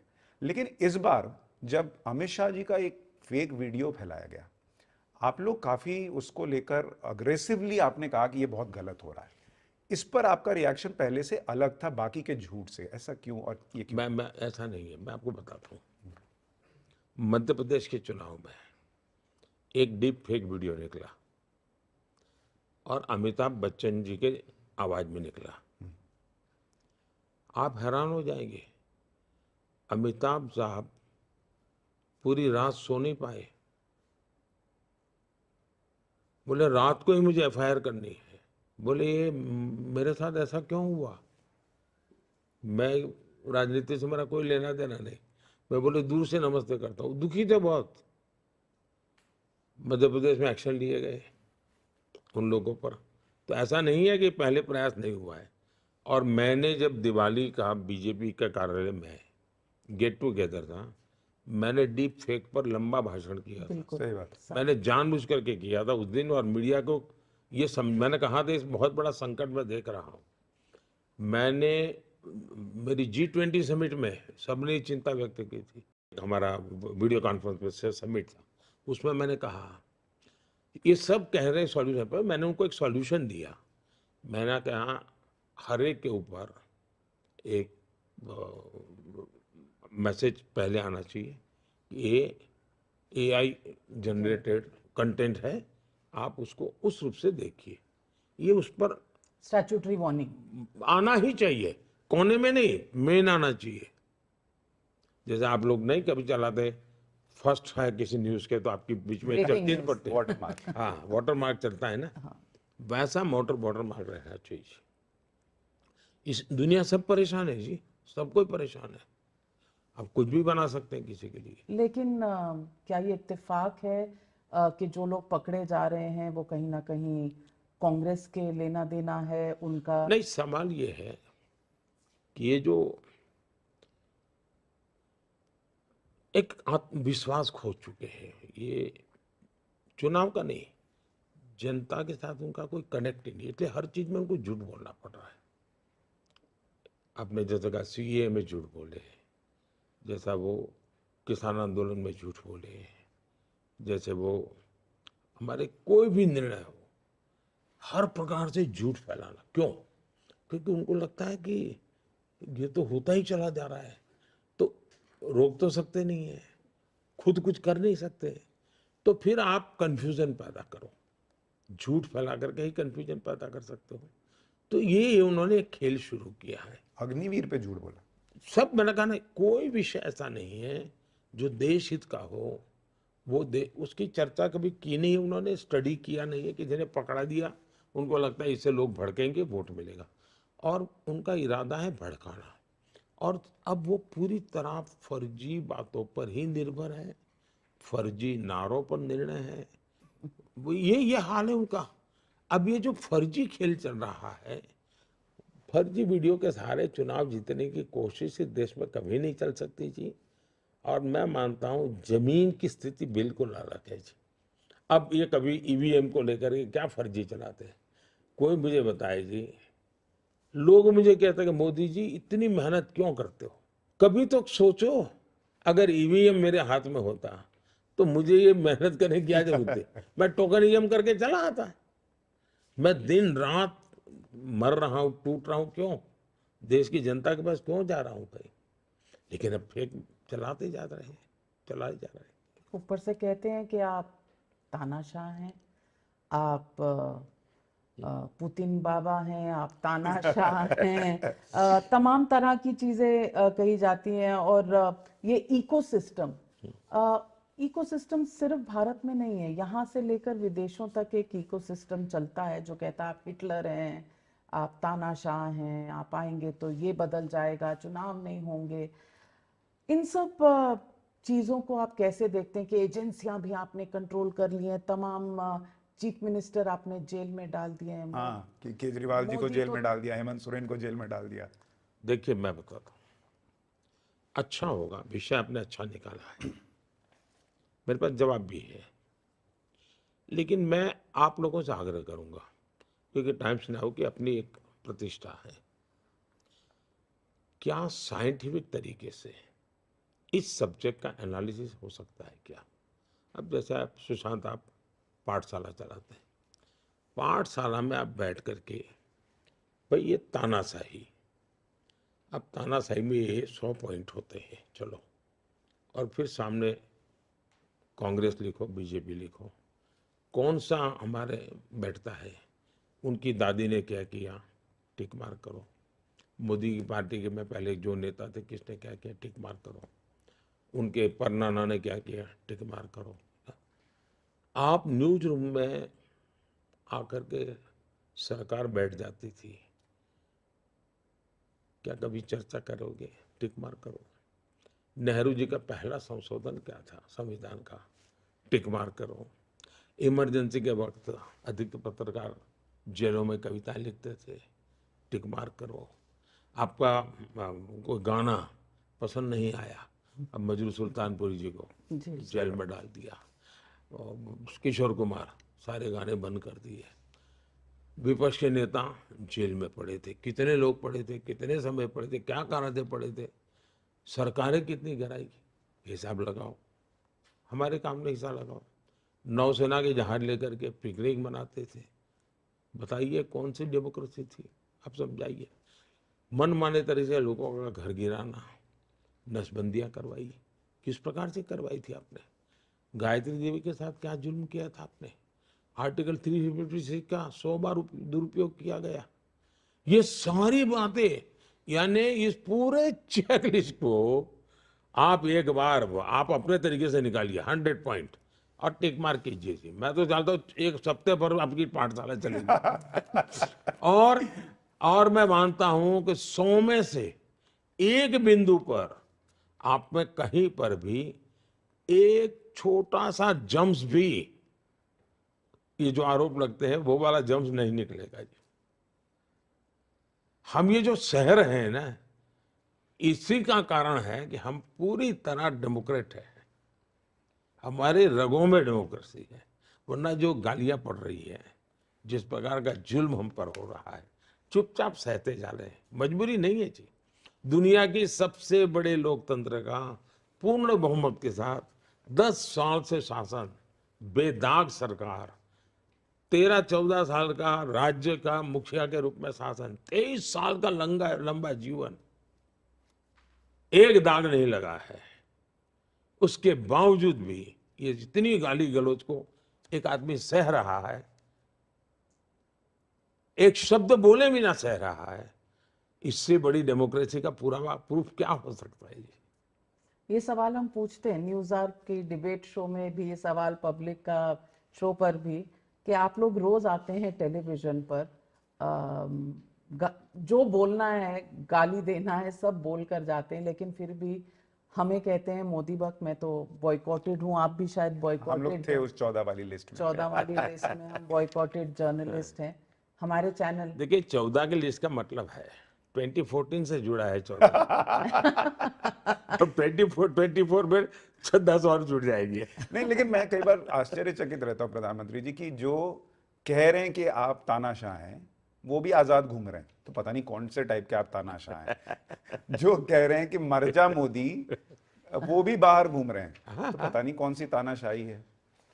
लेकिन इस बार जब अमित शाह जी का एक फेक वीडियो फैलाया गया, आप लोग काफी उसको लेकर अग्रेसिवली आपने कहा कि ये बहुत गलत हो रहा है। इस पर आपका रिएक्शन पहले से अलग था बाकी के झूठ से, ऐसा क्यों और ये क्यों? मैं ऐसा नहीं है, मैं आपको बताता हूँ। मध्य प्रदेश के चुनाव में एक डीप फेक वीडियो निकला और अमिताभ बच्चन जी के आवाज में निकला। आप हैरान हो जाएंगे, अमिताभ साहब पूरी रात सो नहीं पाए। बोले रात को ही मुझे एफआईआर करनी है। बोले ये मेरे साथ ऐसा क्यों हुआ? मैं राजनीति से मेरा कोई लेना देना नहीं। मैं बोले दूर से नमस्ते करता हूँ। दुखी थे बहुत। मध्य प्रदेश में एक्शन लिए गए उन लोगों पर। तो ऐसा नहीं है कि पहले प्रयास नहीं हुआ है। और मैंने जब दिवाली का बीजेपी का कार्यालय में गेट टुगेदर था, मैंने डीप फेक पर लंबा भाषण किया था। सही बात। मैंने जानबूझ करके किया था उस दिन, और मीडिया को ये मैंने कहा था इस बहुत बड़ा संकट में देख रहा हूँ। मैंने मेरी G20 समिट में सबने चिंता व्यक्त की थी, हमारा वीडियो कॉन्फ्रेंस पे समिट था, उसमें मैंने कहा ये सब कह रहे हैं सॉल्यूशन पर, मैंने उनको एक सॉल्यूशन दिया। मैंने कहा हर एक के ऊपर एक मैसेज पहले आना चाहिए कि ये एआई जनरेटेड कंटेंट है, आप उसको उस रूप से देखिए। ये उस पर स्टैट्यूटरी वार्निंग आना ही चाहिए, कोने में नहीं, मेन आना चाहिए। जैसे आप लोग नहीं कभी चलाते, फर्स्ट है किसी न्यूज के तो आपकी बीच में Breaking चलती news. पड़ती, वाटरमार्क। हाँ वाटर मार्क चलता है ना, हाँ। वैसा वाटर मार्क रहना चाहिए। इस दुनिया सब परेशान है जी, सब कोई परेशान है। आप कुछ भी बना सकते हैं किसी के लिए। लेकिन क्या ये इत्तेफाक है कि जो लोग पकड़े जा रहे हैं वो कहीं ना कहीं कांग्रेस के लेना देना है उनका? नहीं, सवाल ये है कि ये जो एक आत्मविश्वास खो चुके हैं, ये चुनाव का नहीं, जनता के साथ उनका कोई कनेक्ट ही नहीं, इसलिए हर चीज में उनको झूठ बोलना पड़ रहा है। आपने जैसे कहा सीए में झूठ बोले, जैसा वो किसान आंदोलन में झूठ बोले, जैसे वो हमारे कोई भी निर्णय हो, हर प्रकार से झूठ फैलाना। क्यों? क्योंकि उनको लगता है कि ये तो होता ही चला जा रहा है, तो रोक तो सकते नहीं है, खुद कुछ कर नहीं सकते, तो फिर आप कंफ्यूजन पैदा करो, झूठ फैला करके ही कंफ्यूजन पैदा कर सकते हो। तो ये उन्होंने एक खेल शुरू किया है। अग्निवीर पे झूठ बोला। सब, मैंने कहा ना, कोई विषय ऐसा नहीं है जो देश हित का हो, वो उसकी चर्चा कभी की नहीं है उन्होंने, स्टडी किया नहीं है कि जिन्हें पकड़ा दिया उनको लगता है इससे लोग भड़केंगे, वोट मिलेगा, और उनका इरादा है भड़काना। और अब वो पूरी तरह फर्जी बातों पर ही निर्भर है, फर्जी नारों पर निर्णय है, वो ये हाल है उनका। अब ये जो फर्जी खेल चल रहा है, फर्जी वीडियो के सहारे चुनाव जीतने की कोशिश इस देश में कभी नहीं चल सकती जी। और मैं मानता हूं जमीन की स्थिति बिल्कुल अलग है जी। अब ये कभी ईवीएम को लेकर के क्या फर्जी चलाते हैं, कोई मुझे बताए जी। लोग मुझे कहते हैं कि मोदी जी इतनी मेहनत क्यों करते हो? कभी तो सोचो, अगर ईवीएम मेरे हाथ में होता तो मुझे ये मेहनत करने की क्या जरूरत है? मैं टोकन ईवीएम करके चला आता। मैं दिन रात मर रहा हूं, टूट रहा हूं, क्यों? देश की जनता के पास क्यों जा रहा हूं कहीं? लेकिन अब फेक चलाते जा रहे हैं, चलाए जा रहे हैं। ऊपर से कहते हैं कि आप तानाशाह हैं, आप पुतिन बाबा हैं, आप तानाशाह हैं, तमाम तरह की चीजें कही जाती हैं। और ये इकोसिस्टम सिर्फ भारत में नहीं है, यहाँ से लेकर विदेशों तक एक इकोसिस्टम चलता है जो कहता है आप हिटलर हैं, आप तानाशाह हैं, आप आएंगे तो ये बदल जाएगा, चुनाव नहीं होंगे। इन सब चीज़ों को आप कैसे देखते हैं कि एजेंसियां भी आपने कंट्रोल कर ली हैं, तमाम चीफ मिनिस्टर आपने जेल में डाल दिए हैं? हाँ, कि केजरीवाल जी को मोदी जेल तो- में डाल दिया, हेमंत सोरेन को जेल में डाल दिया। देखिए, मैं बताता हूँ, अच्छा होगा, विषय आपने अच्छा निकाला है, मेरे पास जवाब भी है, लेकिन मैं आप लोगों से आग्रह करूंगा, क्योंकि टाइम्स नाउ की अपनी एक प्रतिष्ठा है, क्या साइंटिफिक तरीके से इस सब्जेक्ट का एनालिसिस हो सकता है क्या? अब जैसे आप सुशांत, आप पाठशाला चलाते हैं, पाठशाला में आप बैठ करके, भाई ये तानाशाही, अब तानाशाही में ये 100 पॉइंट होते हैं, चलो, और फिर सामने कांग्रेस लिखो, बीजेपी लिखो, कौन सा हमारे बैठता है, उनकी दादी ने क्या किया, टिक मार करो, मोदी की पार्टी के में पहले जो नेता थे किसने क्या किया, टिक मार करो, उनके परनाना ने क्या किया, टिक मार करो। आप न्यूज रूम में आकर के सरकार बैठ जाती थी, क्या कभी चर्चा करोगे? टिक मार करो। नेहरू जी का पहला संशोधन क्या था संविधान का? टिक मार करो। इमरजेंसी के वक्त अधिक पत्रकार जेलों में कविताएं लिखते थे, टिक मार करो। आपका कोई गाना पसंद नहीं आया, अब मजरू सुल्तानपुरी जी को जी। जेल में डाल दिया, और किशोर कुमार सारे गाने बंद कर दिए, विपक्ष के नेता जेल में पड़े थे, कितने लोग पड़े थे, कितने समय पड़े थे, क्या कारण थे पड़े थे, सरकारें कितनी गिराई, हिसाब लगाओ, हमारे काम में हिसाब लगाओ। नौसेना के जहाज लेकर के पिकनिक मनाते थे। बताइए कौन सी डेमोक्रेसी थी, आप समझाइए। मनमाने तरीके से लोगों का घर गिराना, नसबंदियां करवाई, किस प्रकार से करवाई थी आपने? गायत्री देवी के साथ क्या जुल्म किया था आपने? आर्टिकल 356 का 100 बार दुरुपयोग किया गया। ये सारी बातें, यानी इस पूरे चेकलिस्ट को आप एक बार आप अपने तरीके से निकालिए 100 पॉइंट और टिक मार्क कीजिए जी। मैं तो चाहता हूँ एक हफ्ते पर आपकी पाठशाला चलेगी। और मैं मानता हूं कि 100 में से एक बिंदु पर आप में कहीं पर भी एक छोटा सा जम्स भी, ये जो आरोप लगते हैं वो वाला जम्स नहीं निकलेगा जी। हम ये जो शहर हैं ना, इसी का कारण है कि हम पूरी तरह डेमोक्रेट है, हमारे रगों में डेमोक्रेसी है। वरना जो गालियां पड़ रही है, जिस प्रकार का जुल्म हम पर हो रहा है, चुपचाप सहते जा रहे हैं, मजबूरी नहीं है जी। दुनिया की सबसे बड़े लोकतंत्र का पूर्ण बहुमत के साथ 10 साल से शासन, बेदाग सरकार, 13-14 साल का राज्य का मुखिया के रूप में शासन, 23 साल का लंबा जीवन, एक दाग नहीं लगा है। उसके बावजूद भी ये जितनी गाली गलौज को एक आदमी सह रहा है, एक शब्द बोले भी ना सह रहा है, इससे बड़ी डेमोक्रेसी का पुरावा प्रूफ क्या हो सकता है जी? ये सवाल हम पूछते हैं न्यूज़ आर्क की डिबेट शो में भी, ये सवाल पब्लिक का शो पर भी, कि आप लोग रोज आते हैं टेलीविजन पर, जो बोलना है, गाली देना है, सब बोल कर जाते हैं, लेकिन फिर भी हमें कहते हैं मोदी वक्त मैं तो बॉयकॉटेड हूँ, आप भी शायद हम लोग बॉयकॉटेड थे उस 14 वाली लिस्ट में। 14 वाली लिस्ट में हम बॉयकॉटेड जर्नलिस्ट हैं। हमारे चैनल देखिए 14 की लिस्ट का मतलब है 2014 से जुड़ा है 14। अब 24 में 10 और जुड़ जाएंगे। नहीं, लेकिन मैं कई बार आश्चर्यचकित रहता हूँ प्रधानमंत्री जी की, जो कह रहे हैं कि आप तानाशाह हैं वो भी आजाद घूम रहे हैं, तो पता नहीं कौन से टाइप के आप तानाशाह हैं। जो कह रहे हैं कि मर जा मोदी, वो भी बाहर घूम रहे हैं, तो पता नहीं कौन सी तानाशाही है।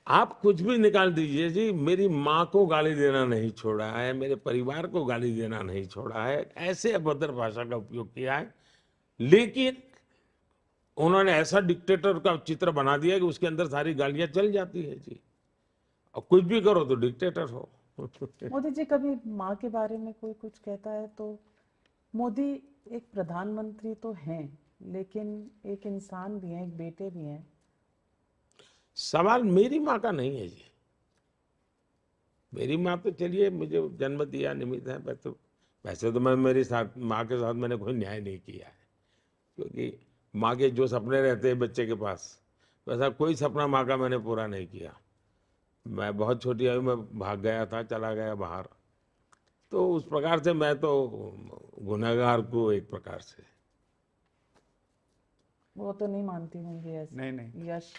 आप कुछ भी निकाल दीजिए जी, मेरी माँ को गाली देना नहीं छोड़ा है, मेरे परिवार को गाली देना नहीं छोड़ा है, ऐसे अभद्र भाषा का उपयोग किया है। लेकिन उन्होंने ऐसा डिक्टेटर का चित्र बना दिया कि उसके अंदर सारी गालियां चल जाती है जी। और कुछ भी करो तो डिक्टेटर हो। मोदी जी, कभी माँ के बारे में कोई कुछ कहता है तो, मोदी एक प्रधानमंत्री तो हैं, लेकिन एक इंसान भी हैं, एक बेटे भी हैं। सवाल मेरी माँ का नहीं है जी। मेरी माँ तो चलिए मुझे जन्म दिया निमित्त है, वैसे तो मैं मेरी साथ माँ के साथ मैंने कोई न्याय नहीं किया है, क्योंकि माँ के जो सपने रहते हैं बच्चे के पास, वैसा कोई सपना माँ का मैंने पूरा नहीं किया। मैं बहुत छोटी आयु में भाग गया था, चला गया बाहर, तो उस प्रकार से मैं तो गुनहगार को एक प्रकार से। वो तो नहीं मानती होंगी ऐसे। नहीं। यश,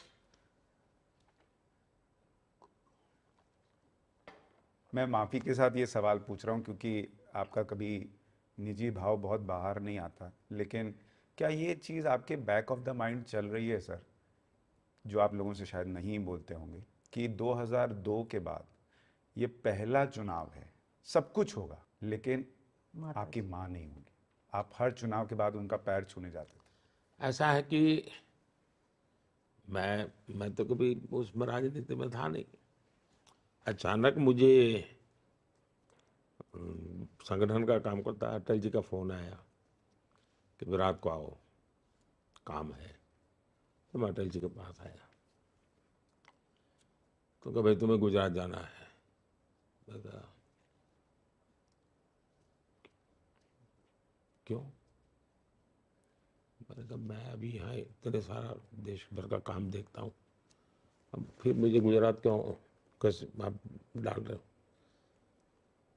मैं माफ़ी के साथ ये सवाल पूछ रहा हूँ क्योंकि आपका कभी निजी भाव बहुत बाहर नहीं आता, लेकिन क्या ये चीज़ आपके बैक ऑफ द माइंड चल रही है सर, जो आप लोगों से शायद नहीं बोलते होंगे, कि 2002 के बाद ये पहला चुनाव है, सब कुछ होगा लेकिन आपकी माँ नहीं होगी, आप हर चुनाव के बाद उनका पैर छूने जाते थे। ऐसा है कि मैं तो कभी उसमें राजनीति में था नहीं। अचानक मुझे संगठन का काम करता अटल जी का फोन आया कि रात को आओ, काम है। तो मैं अटल जी के पास आया, तो कहा भाई तुम्हें गुजरात जाना है। दादा क्यों? मैंने कहा मैं अभी यहाँ इतने सारा देश भर का काम देखता हूँ, अब फिर मुझे गुजरात क्यों कैसे आप डाल रहे हो?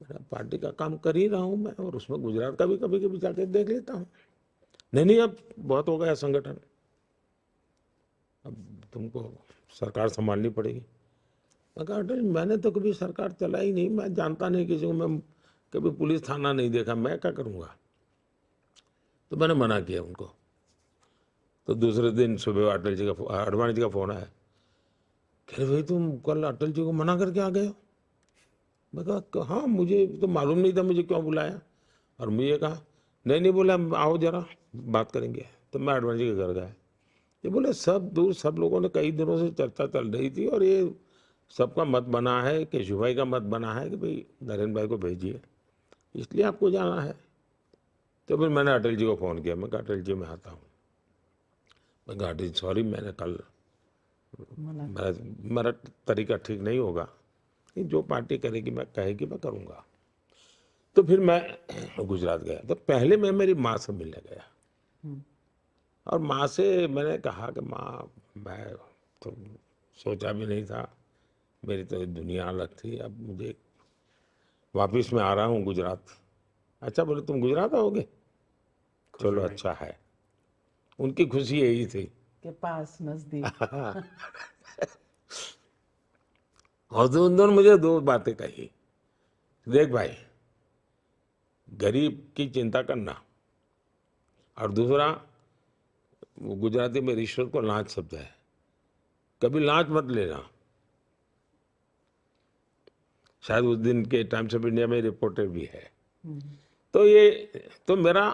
मैं पार्टी का काम कर ही रहा हूँ मैं, और उसमें गुजरात का भी कभी कभी जाके देख लेता हूँ। नहीं अब बहुत हो गया संगठन, अब तुमको सरकार संभालनी पड़ेगी। मैं कहा अटल मैंने तो कभी सरकार चलाई नहीं, मैं जानता नहीं किसी को, मैं कभी पुलिस थाना नहीं देखा, मैं क्या करूँगा? तो मैंने मना किया उनको। तो दूसरे दिन सुबह अटल जी का आडवाणी जी का फोन आया, कह रहे भाई तुम कल अटल जी को मना करके आ गए हो। मैं कहा हाँ, मुझे तो मालूम नहीं था मुझे क्यों बुलाया। और मुझे कहा नहीं नहीं, बोला आओ जरा बात करेंगे। तो मैं अडवाणी जी के घर गया। ये बोले सब दूर सब लोगों ने कई दिनों से चर्चा चल रही थी और ये सबका मत बना है, केशु भाई का मत बना है कि भाई नरेंद्र भाई को भेजिए, इसलिए आपको जाना है। तो फिर मैंने अटल जी को फ़ोन किया। मैं कहा अटल जी मैं आता हूँ। मैं कहा अटल जी सॉरी, मैंने कल मना मेरा मेरा तरीका ठीक नहीं होगा, कि जो पार्टी करेगी मैं कहेगी मैं करूँगा। तो फिर मैं गुजरात गया। तो पहले मैं मेरी माँ से मिलने गया और माँ से मैंने कहा कि माँ मैं तो सोचा भी नहीं था, मेरी तो दुनिया अलग थी, अब मुझे वापस मैं आ रहा हूँ गुजरात। अच्छा, बोले तुम गुजरात आओगे, खुशी चलो हुई। अच्छा है। उनकी खुशी यही थी। के पास नजदीक। और तो उन्होंने मुझे दो बातें कही। देख भाई, गरीब की चिंता करना, और दूसरा वो गुजराती में रिश्वत को लांच शब्द है, कभी लांच मत लेना। शायद उस दिन के टाइम्स ऑफ इंडिया में रिपोर्टर भी है। तो ये तो मेरा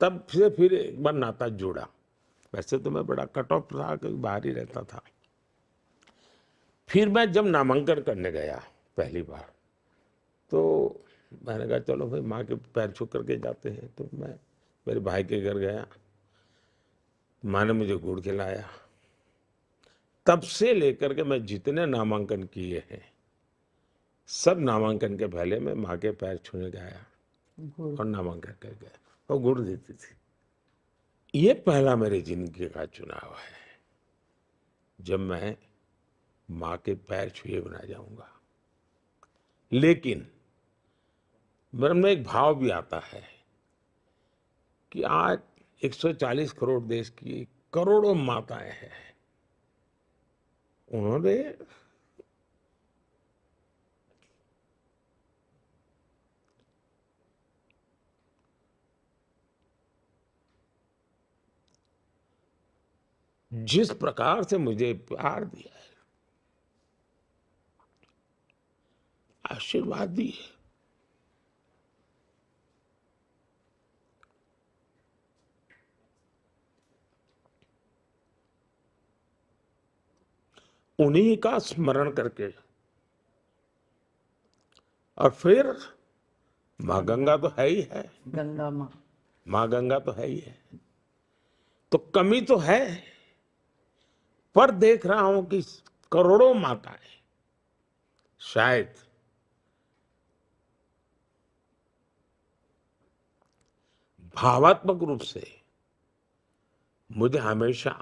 तब से फिर एक बार नाता जुड़ा। वैसे तो मैं बड़ा कट ऑफ था, कहीं बाहर ही रहता था। फिर मैं जब नामांकन करने गया पहली बार, तो मैंने कहा चलो भाई माँ के पैर छू करके जाते हैं। तो मैं मेरे भाई के घर गया, माँ ने मुझे गुड़ खिलाया। तब से लेकर के मैं जितने नामांकन किए हैं, सब नामांकन के पहले मैं माँ के पैर छूने गया गुड़। और नामांकन कर गया, और गुड़ देती थी। ये पहला मेरे जिंदगी का चुनाव है जब मैं माँ के पैर छुए बिना जाऊंगा। लेकिन मेरे में एक भाव भी आता है कि आज 140 करोड़ देश की करोड़ों माताएं हैं, उन्होंने जिस प्रकार से मुझे प्यार दिया है, आशीर्वाद दिए, उन्हीं का स्मरण करके, और फिर माँ गंगा तो है ही है, गंगा माँ। माँ गंगा तो है ही है। तो कमी तो है, पर देख रहा हूं कि करोड़ों माताएं शायद भावात्मक रूप से मुझे हमेशा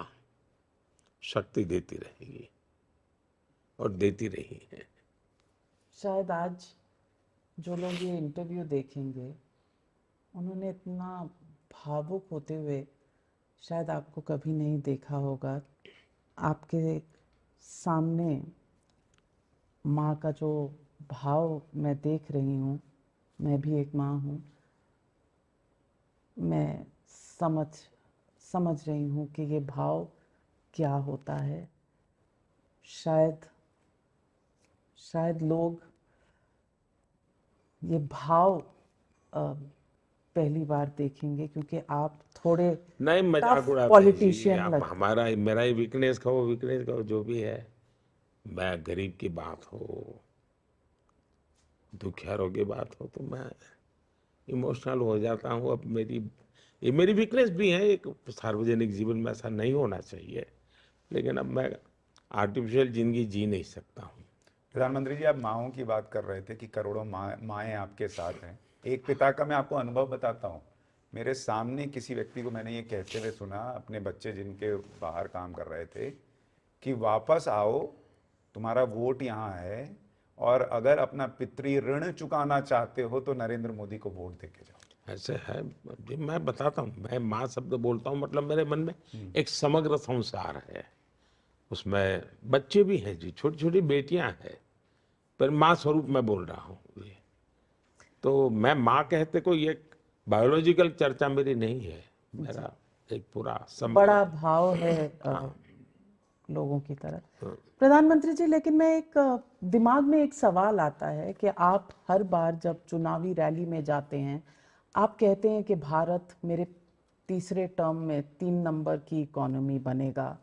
शक्ति देती रहेगी और देती रही है। शायद आज जो लोग ये इंटरव्यू देखेंगे, उन्होंने इतना भावुक होते हुए शायद आपको कभी नहीं देखा होगा। आपके सामने माँ का जो भाव मैं देख रही हूँ, मैं भी एक माँ हूँ, मैं समझ रही हूँ कि ये भाव क्या होता है। शायद लोग ये भाव पहली बार देखेंगे, क्योंकि आप थोड़े नहीं, मजाक टफ उड़ाते हैं जी। पॉलिटिशियन आप हमारा मेरा ही वीकनेस का वो वीकनेस का जो भी है, मैं गरीब की बात हो, दुखियारों की बात हो, तो मैं इमोशनल हो जाता हूँ। अब ये मेरी वीकनेस भी है। एक सार्वजनिक जीवन में ऐसा नहीं होना चाहिए, लेकिन अब मैं आर्टिफिशियल जिंदगी जी नहीं सकता हूँ। प्रधानमंत्री जी, आप माँओं की बात कर रहे थे कि करोड़ों माएँ आपके साथ हैं। एक पिता का मैं आपको अनुभव बताता हूँ। मेरे सामने किसी व्यक्ति को मैंने ये कहते हुए सुना, अपने बच्चे जिनके बाहर काम कर रहे थे, कि वापस आओ, तुम्हारा वोट यहाँ है, और अगर अपना पितृ ऋण चुकाना चाहते हो तो नरेंद्र मोदी को वोट देके जाओ। ऐसे है जी। मैं बताता हूँ, मैं माँ शब्द बोलता हूँ, मतलब मेरे मन में एक समग्र संसार है, उसमें बच्चे भी हैं जी, छोटी छोटी बेटियां हैं, पर माँ स्वरूप मैं बोल रहा हूँ ये। तो मैं माँ कहते कोई एक बायोलॉजिकल चर्चा मेरी नहीं है, मेरा एक पूरा समग्र बड़ा भाव है लोगों की तरह। हाँ। प्रधानमंत्री जी, लेकिन मैं एक दिमाग में एक सवाल आता है कि आप हर बार जब चुनावी रैली में जाते हैं, आप कहते हैं कि भारत मेरे तीसरे टर्म में 3 नंबर की इकोनॉमी बनेगा।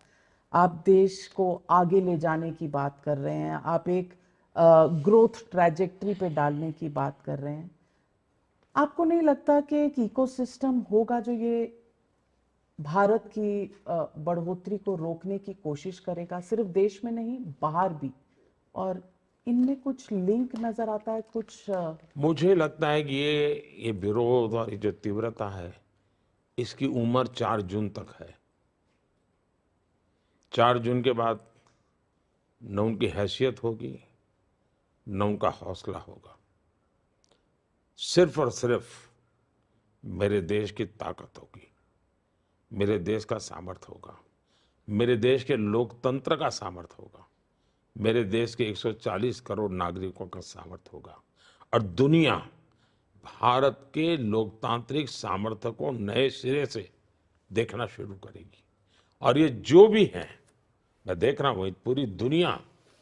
आप देश को आगे ले जाने की बात कर रहे हैं, आप एक ग्रोथ ट्रैजेक्टरी पे डालने की बात कर रहे हैं। आपको नहीं लगता कि एक इकोसिस्टम होगा जो ये भारत की बढ़ोतरी को रोकने की कोशिश करेगा, सिर्फ देश में नहीं बाहर भी? और इनमें कुछ लिंक नजर आता है, कुछ मुझे लगता है कि ये विरोध और ये जो तीव्रता है, इसकी उम्र 4 जून तक है। 4 जून के बाद न उनकी हैसियत होगी, न उनका हौसला होगा। सिर्फ और सिर्फ मेरे देश की ताकत होगी, मेरे देश का सामर्थ्य होगा, मेरे देश के लोकतंत्र का सामर्थ्य होगा, मेरे देश के 140 करोड़ नागरिकों का सामर्थ्य होगा। और दुनिया भारत के लोकतांत्रिक सामर्थ्य को नए सिरे से देखना शुरू करेगी। और ये जो भी है, मैं देख रहा हूँ पूरी दुनिया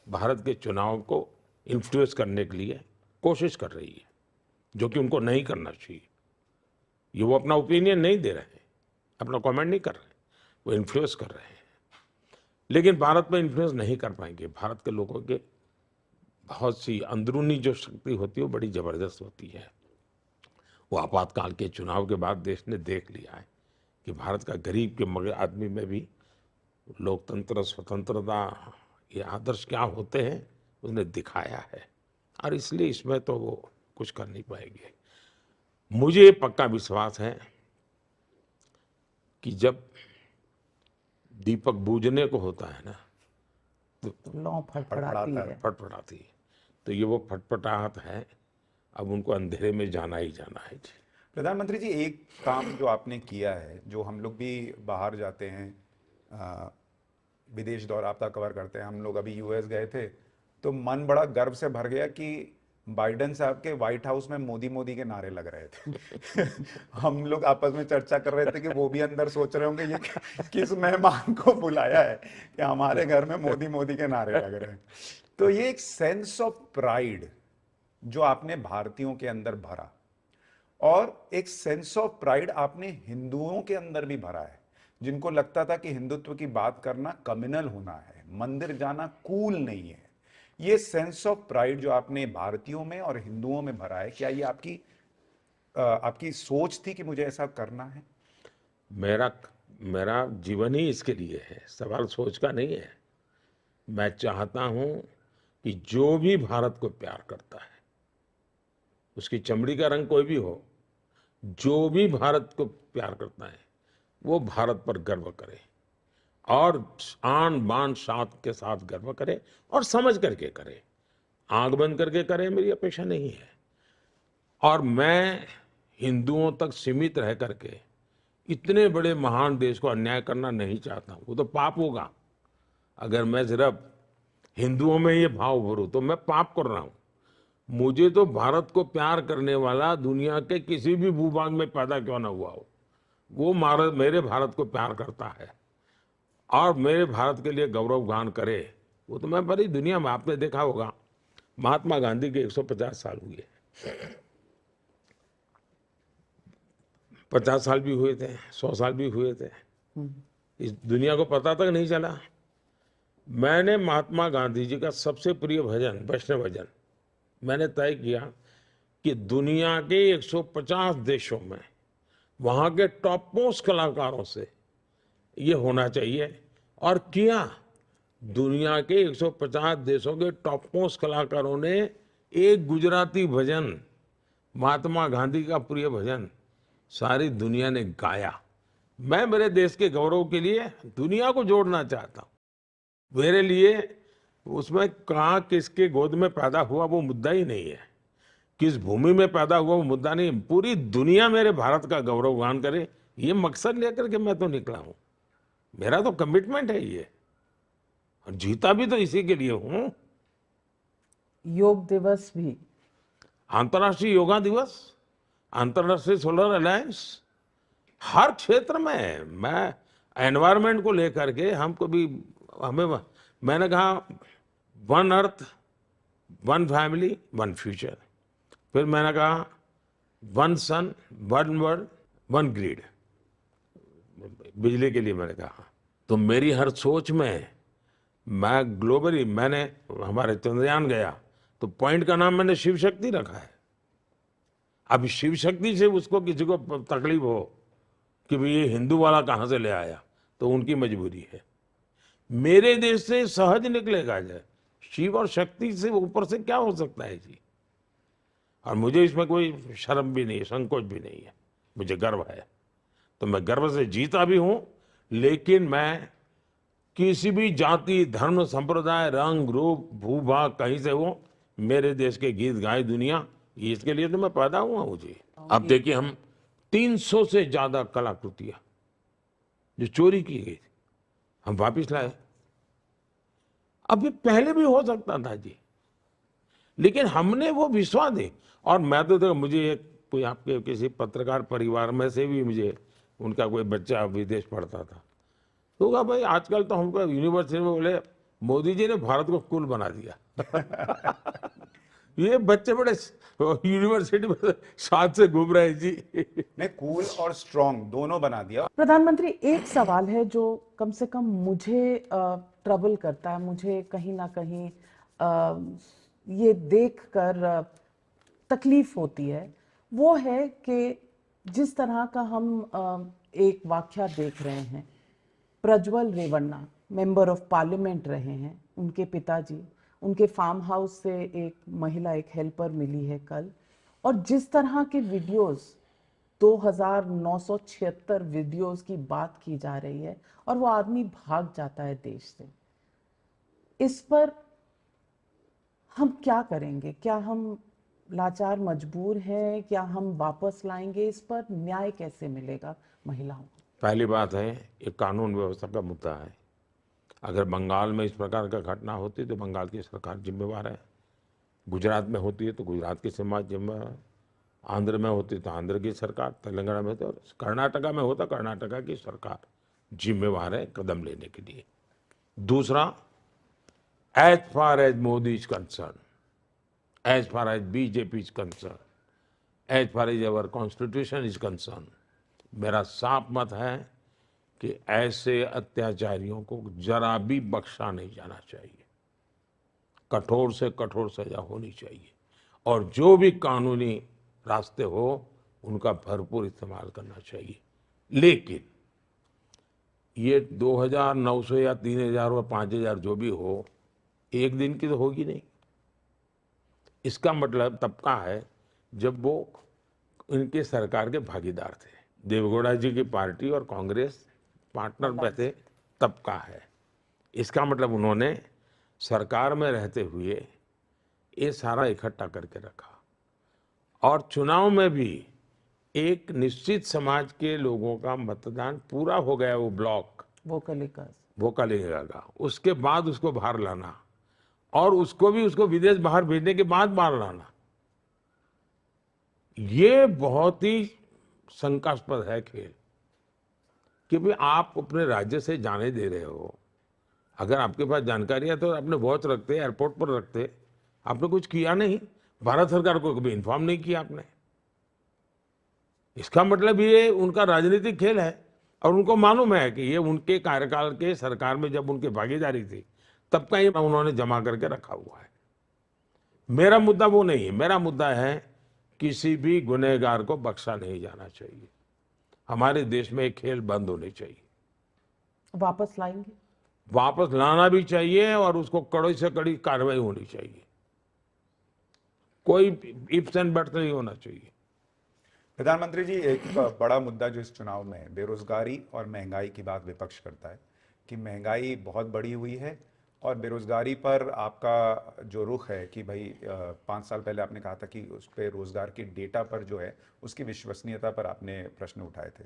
भारत के चुनाव को इन्फ्लुएंस करने के लिए कोशिश कर रही है, जो कि उनको नहीं करना चाहिए। ये वो अपना ओपिनियन नहीं दे रहे हैं, अपना कमेंट नहीं कर रहे, वो इन्फ्लुएंस कर रहे हैं। लेकिन भारत में इन्फ्लुएंस नहीं कर पाएंगे। भारत के लोगों के बहुत सी अंदरूनी जो शक्ति होती है वो बड़ी ज़बरदस्त होती है। वो आपातकाल के चुनाव के बाद देश ने देख लिया है कि भारत का गरीब के मगर आदमी में भी लोकतंत्र, स्वतंत्रता, ये आदर्श क्या होते हैं उसने दिखाया है। और इसलिए इसमें तो वो कुछ कर नहीं पाएंगे। मुझे पक्का विश्वास है कि जब दीपक बूझने को होता है ना, तो लौ फड़फड़ाती है। फटफटाती है। तो ये वो फटफटाहट है, अब उनको अंधेरे में जाना ही जाना है जी। प्रधानमंत्री जी, एक काम जो आपने किया है, जो हम लोग भी बाहर जाते हैं, विदेश दौरा आपका कवर करते हैं, हम लोग अभी यूएस गए थे, तो मन बड़ा गर्व से भर गया कि बाइडेन साहब के व्हाइट हाउस में मोदी मोदी के नारे लग रहे थे। हम लोग आपस में चर्चा कर रहे थे कि वो भी अंदर सोच रहे होंगे ये किस मेहमान को बुलाया है कि हमारे घर में मोदी मोदी के नारे लग रहे हैं। तो ये एक सेंस ऑफ प्राइड जो आपने भारतीयों के अंदर भरा, और एक सेंस ऑफ प्राइड आपने हिंदुओं के अंदर भी भरा है, जिनको लगता था कि हिंदुत्व की बात करना कम्युनल होना है, मंदिर जाना कूल नहीं है। ये सेंस ऑफ प्राइड जो आपने भारतीयों में और हिंदुओं में भरा है, क्या ये आपकी सोच थी कि मुझे ऐसा करना है? मेरा जीवन ही इसके लिए है, सवाल सोच का नहीं है। मैं चाहता हूं कि जो भी भारत को प्यार करता है, उसकी चमड़ी का रंग कोई भी हो, जो भी भारत को प्यार करता है वो भारत पर गर्व करे, और आन बान शान के साथ गर्व करे, और समझ करके करे। आंख बंद करके करे मेरी अपेक्षा नहीं है। और मैं हिंदुओं तक सीमित रह करके इतने बड़े महान देश को अन्याय करना नहीं चाहता हूँ। वो तो पाप होगा। अगर मैं सिर्फ हिंदुओं में ये भाव भरूं तो मैं पाप कर रहा हूँ। मुझे तो भारत को प्यार करने वाला दुनिया के किसी भी भूभाग में पैदा क्यों ना हुआ हो, वो मेरे भारत को प्यार करता है और मेरे भारत के लिए गौरव गान करे। वो तो मैं बड़ी दुनिया में, आपने देखा होगा महात्मा गांधी के 150 साल हुए, 50 साल भी हुए थे, 100 साल भी हुए थे, इस दुनिया को पता तक नहीं चला। मैंने महात्मा गांधी जी का सबसे प्रिय भजन, वैष्णव भजन, मैंने तय किया कि दुनिया के 150 देशों में वहाँ के टॉप मोस्ट कलाकारों से ये होना चाहिए, और किया। दुनिया के 150 देशों के टॉप मोस्ट कलाकारों ने एक गुजराती भजन, महात्मा गांधी का प्रिय भजन, सारी दुनिया ने गाया। मैं मेरे देश के गौरव के लिए दुनिया को जोड़ना चाहता हूँ। मेरे लिए उसमें कहाँ किसके गोद में पैदा हुआ वो मुद्दा ही नहीं है, किस भूमि में पैदा हुआ वो मुद्दा नहीं है। पूरी दुनिया मेरे भारत का गौरव गान करे, ये मकसद लेकर के मैं तो निकला हूँ। मेरा तो कमिटमेंट है ये, और जीता भी तो इसी के लिए हूँ। योग दिवस भी, अंतर्राष्ट्रीय योगा दिवस, अंतर्राष्ट्रीय सोलर अलायंस, हर क्षेत्र में मैं एनवायरनमेंट को लेकर के, हम कभी मैंने कहा one earth, one family, one future. फिर मैंने कहा वन सन, वन वर्ल्ड, वन ग्रिड, बिजली के लिए मैंने कहा। तो मेरी हर सोच में मैं ग्लोबली, मैंने हमारे चंद्रयान गया तो पॉइंट का नाम मैंने शिव शक्ति रखा है। अब शिव शक्ति से उसको किसी को तकलीफ हो कि भाई ये हिंदू वाला कहाँ से ले आया, तो उनकी मजबूरी है। मेरे देश से सहज निकलेगा जाए, शिव और शक्ति से ऊपर से क्या हो सकता है जी। और मुझे इसमें कोई शर्म भी नहीं है, संकोच भी नहीं है, मुझे गर्व है। तो मैं गर्व से जीता भी हूं, लेकिन मैं किसी भी जाति, धर्म, संप्रदाय, रंग, रूप, भूभाग कहीं से हो, मेरे देश के गीत गाए दुनिया, इसके लिए तो मैं पैदा हुआ हूं जी। अब देखिए, हम 300 से ज्यादा कलाकृतियां जो चोरी की गई थी, हम वापिस लाए। अभी पहले भी हो सकता था जी, लेकिन हमने वो विश्वास दे। और मैं तो देखो, मुझे कोई आपके किसी पत्रकार परिवार में से भी, मुझे उनका कोई बच्चा विदेश पढ़ता था, तो कहा भाई आजकल तो हमको यूनिवर्सिटी में बोले मोदी जी ने भारत को कूल बना दिया। ये बच्चे बड़े यूनिवर्सिटी में साथ से घूम रहे हैं जी। नहीं, कूल और स्ट्रॉन्ग दोनों बना दिया। प्रधानमंत्री, एक सवाल है जो कम से कम मुझे ट्रबल करता है, मुझे कहीं ना कहीं ये देखकर तकलीफ होती है। वो है कि जिस तरह का हम एक वाकया देख रहे हैं, Prajwal Revanna member of parliament रहे हैं, उनके पिताजी, उनके फार्म हाउस से एक महिला, एक हेल्पर मिली है कल, और जिस तरह के वीडियोस, 2976 वीडियोस की बात की जा रही है, और वो आदमी भाग जाता है देश से। इस पर हम क्या करेंगे? क्या हम लाचार मजबूर हैं? क्या हम वापस लाएंगे? इस पर न्याय कैसे मिलेगा महिलाओं को? पहली बात है, ये कानून व्यवस्था का मुद्दा है। अगर बंगाल में इस प्रकार का घटना होती तो बंगाल की सरकार जिम्मेवार है, गुजरात में होती है तो गुजरात की समाज जिम्मेवार है, आंध्र में होती तो आंध्र की सरकार, तेलंगाना में तो, कर्नाटका में होता कर्नाटका की सरकार जिम्मेवार है कदम लेने के लिए। दूसरा, as far as Modi is concern, as far as BJP is concern, as far as our constitution is concern, मेरा साफ मत है कि ऐसे अत्याचारियों को जरा भी बख्शा नहीं जाना चाहिए। कठोर से कठोर सजा होनी चाहिए, और जो भी कानूनी रास्ते हो उनका भरपूर इस्तेमाल करना चाहिए। लेकिन ये 2900 या 3000 या 5000 जो भी हो, एक दिन की तो होगी नहीं। इसका मतलब तब का है जब वो इनके सरकार के भागीदार थे, देवगौड़ा जी की पार्टी और कांग्रेस पार्टनर में थे, तब का है। इसका मतलब उन्होंने सरकार में रहते हुए ये सारा इकट्ठा करके रखा, और चुनाव में भी एक निश्चित समाज के लोगों का मतदान पूरा हो गया, वो ब्लॉक वोकलिका का, उसके बाद उसको बाहर लाना, और उसको भी उसको विदेश बाहर भेजने के बाद बाहर लाना, ये बहुत ही शंकास्पद है खेल। कि भाई आप अपने राज्य से जाने दे रहे हो, अगर आपके पास जानकारी है तो अपने वॉच रखते, एयरपोर्ट पर रखते, आपने कुछ किया नहीं, भारत सरकार को कभी इन्फॉर्म नहीं किया आपने। इसका मतलब ये उनका राजनीतिक खेल है, और उनको मालूम है कि ये उनके कार्यकाल के सरकार में जब उनकी भागीदारी थी तब का ये उन्होंने जमा करके रखा हुआ है। मेरा मुद्दा वो नहीं है, मेरा मुद्दा है किसी भी गुनहगार को बख्शा नहीं जाना चाहिए। हमारे देश में एक खेल बंद होने चाहिए। वापस लाएंगे? वापस लाना भी चाहिए, और उसको कड़ी से कड़ी कार्रवाई होनी चाहिए। कोई इफ्स एंड बट्स नहीं होना चाहिए। प्रधानमंत्री जी, एक बड़ा मुद्दा जो इस चुनाव में है, बेरोजगारी और महंगाई की बात विपक्ष करता है कि महंगाई बहुत बढ़ी हुई है, और बेरोजगारी पर आपका जो रुख है कि भाई 5 साल पहले आपने कहा था कि उस पर रोजगार के डेटा पर जो है उसकी विश्वसनीयता पर आपने प्रश्न उठाए थे।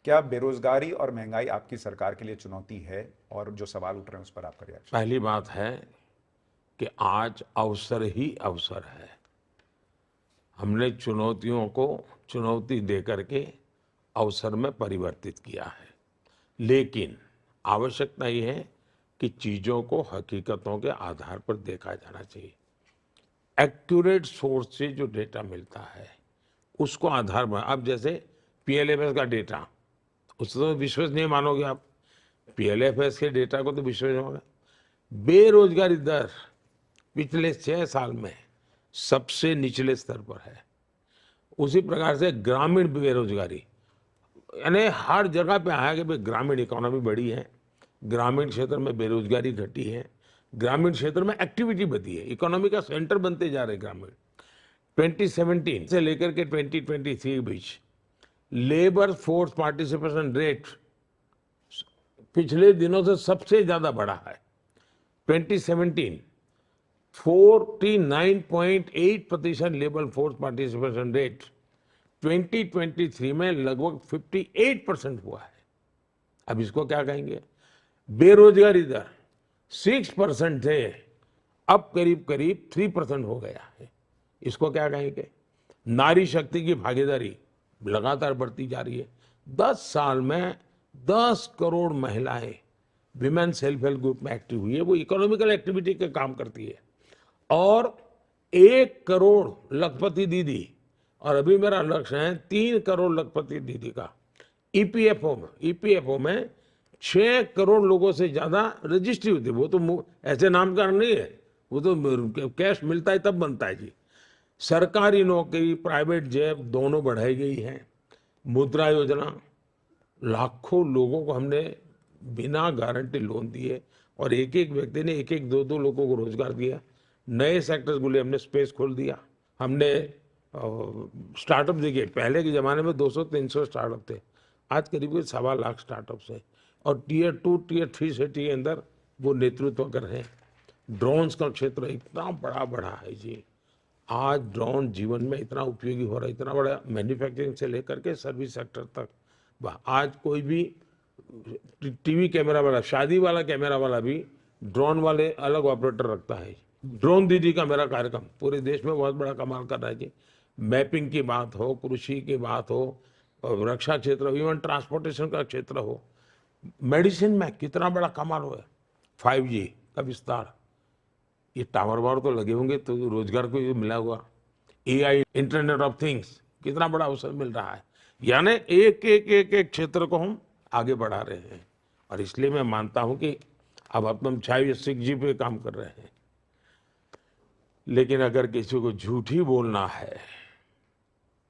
क्या बेरोजगारी और महंगाई आपकी सरकार के लिए चुनौती है, और जो सवाल उठ रहे हैं उस पर आपका रिएक्शन? पहली बात है कि आज अवसर ही अवसर है। हमने चुनौतियों को चुनौती दे करके अवसर में परिवर्तित किया है, लेकिन आवश्यकता ये है कि चीजों को हकीकतों के आधार पर देखा जाना चाहिए। एक्यूरेट सोर्स से जो डेटा मिलता है उसको आधार बना। अब जैसे पीएलएफएस का डेटा, उससे तो विश्वास नहीं मानोगे आप, पीएलएफएस के डेटा को तो विश्वास नहीं मानोगे। बेरोजगारी दर पिछले 6 साल में सबसे निचले स्तर पर है। उसी प्रकार से ग्रामीण बेरोजगारी, यानी हर जगह पे आया कि भाई ग्रामीण इकोनॉमी बढ़ी है, ग्रामीण क्षेत्र में बेरोजगारी घटी है, ग्रामीण क्षेत्र में एक्टिविटी बढ़ी है, इकोनॉमी का सेंटर बनते जा रहे ग्रामीण। 2017 से लेकर के 2023 के बीच लेबर फोर्स पार्टिसिपेशन रेट पिछले दिनों से सबसे ज्यादा बढ़ा है। 2017 49.8% लेबर फोर्स पार्टिसिपेशन रेट 2023 में लगभग 58% हुआ है। अब इसको क्या कहेंगे? बेरोजगारी दर 6% थे, अब करीब करीब 3% हो गया है। इसको क्या कहेंगे? नारी शक्ति की भागीदारी लगातार बढ़ती जा रही है। 10 साल में 10 करोड़ महिलाएं विमेन सेल्फ हेल्प ग्रुप में एक्टिव हुई है। वो इकोनॉमिकल एक्टिविटी का काम करती है। और 1 करोड़ लखपति दीदी, और अभी मेरा लक्ष्य है 3 करोड़ लखपति दीदी का। ईपीएफओ में 6 करोड़ लोगों से ज्यादा रजिस्ट्री होती है। वो तो ऐसे नामकरण नहीं है, वो तो कैश मिलता है तब बनता है जी। सरकारी नौकरी, प्राइवेट जॉब दोनों बढ़ाई गई है। मुद्रा योजना, लाखों लोगों को हमने बिना गारंटी लोन दिए और एक एक व्यक्ति ने एक एक 2-2 लोगों को रोजगार दिया। नए सेक्टर्स के लिए हमने स्पेस खोल दिया। हमने स्टार्टअप देखिए, पहले के जमाने में 200-300 स्टार्टअप थे, आज करीब 1.25 लाख स्टार्टअप्स हैं। और टियर 2, टियर 3 सिटी के अंदर वो नेतृत्व कर रहे हैं। ड्रोन्स का क्षेत्र इतना बड़ा बढ़ा है जी। आज ड्रोन जीवन में इतना उपयोगी हो रहा है, इतना बड़ा, मैन्युफैक्चरिंग से लेकर के सर्विस सेक्टर तक। आज कोई भी टीवी कैमरा वाला, शादी वाला कैमरा वाला भी ड्रोन वाले अलग ऑपरेटर रखता है। ड्रोन दीदी का मेरा कार्यक्रम पूरे देश में बहुत बड़ा कमाल कर रहा है जी। मैपिंग की बात हो, कृषि की बात हो, रक्षा क्षेत्र हो, इवन ट्रांसपोर्टेशन का क्षेत्र हो, मेडिसिन में कितना बड़ा कमाल हुआ है। 5G का विस्तार, ये टावर वावर तो लगे होंगे तो रोजगार को ये मिला हुआ। AI, इंटरनेट ऑफ थिंग्स, कितना बड़ा अवसर मिल रहा है। यानी एक क्षेत्र को हम आगे बढ़ा रहे हैं। और इसलिए मैं मानता हूं कि अब हम 6G पे काम कर रहे हैं। लेकिन अगर किसी को झूठ ही बोलना है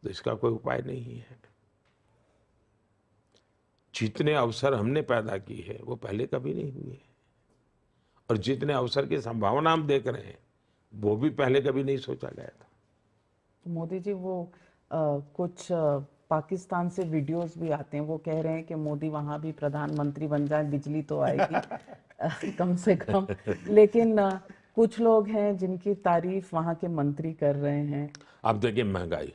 तो इसका कोई उपाय नहीं है। जितने अवसर हमने पैदा की है वो पहले कभी नहीं हुए, और जितने अवसर की संभावना हम देख रहे हैं वो भी पहले कभी नहीं सोचा गया था। मोदी जी, वो कुछ पाकिस्तान से वीडियोस भी आते हैं, वो कह रहे हैं कि मोदी वहां भी प्रधानमंत्री बन जाए, बिजली तो आएगी कम से कम। लेकिन कुछ लोग हैं जिनकी तारीफ वहां के मंत्री कर रहे हैं। अब देखिए महंगाई,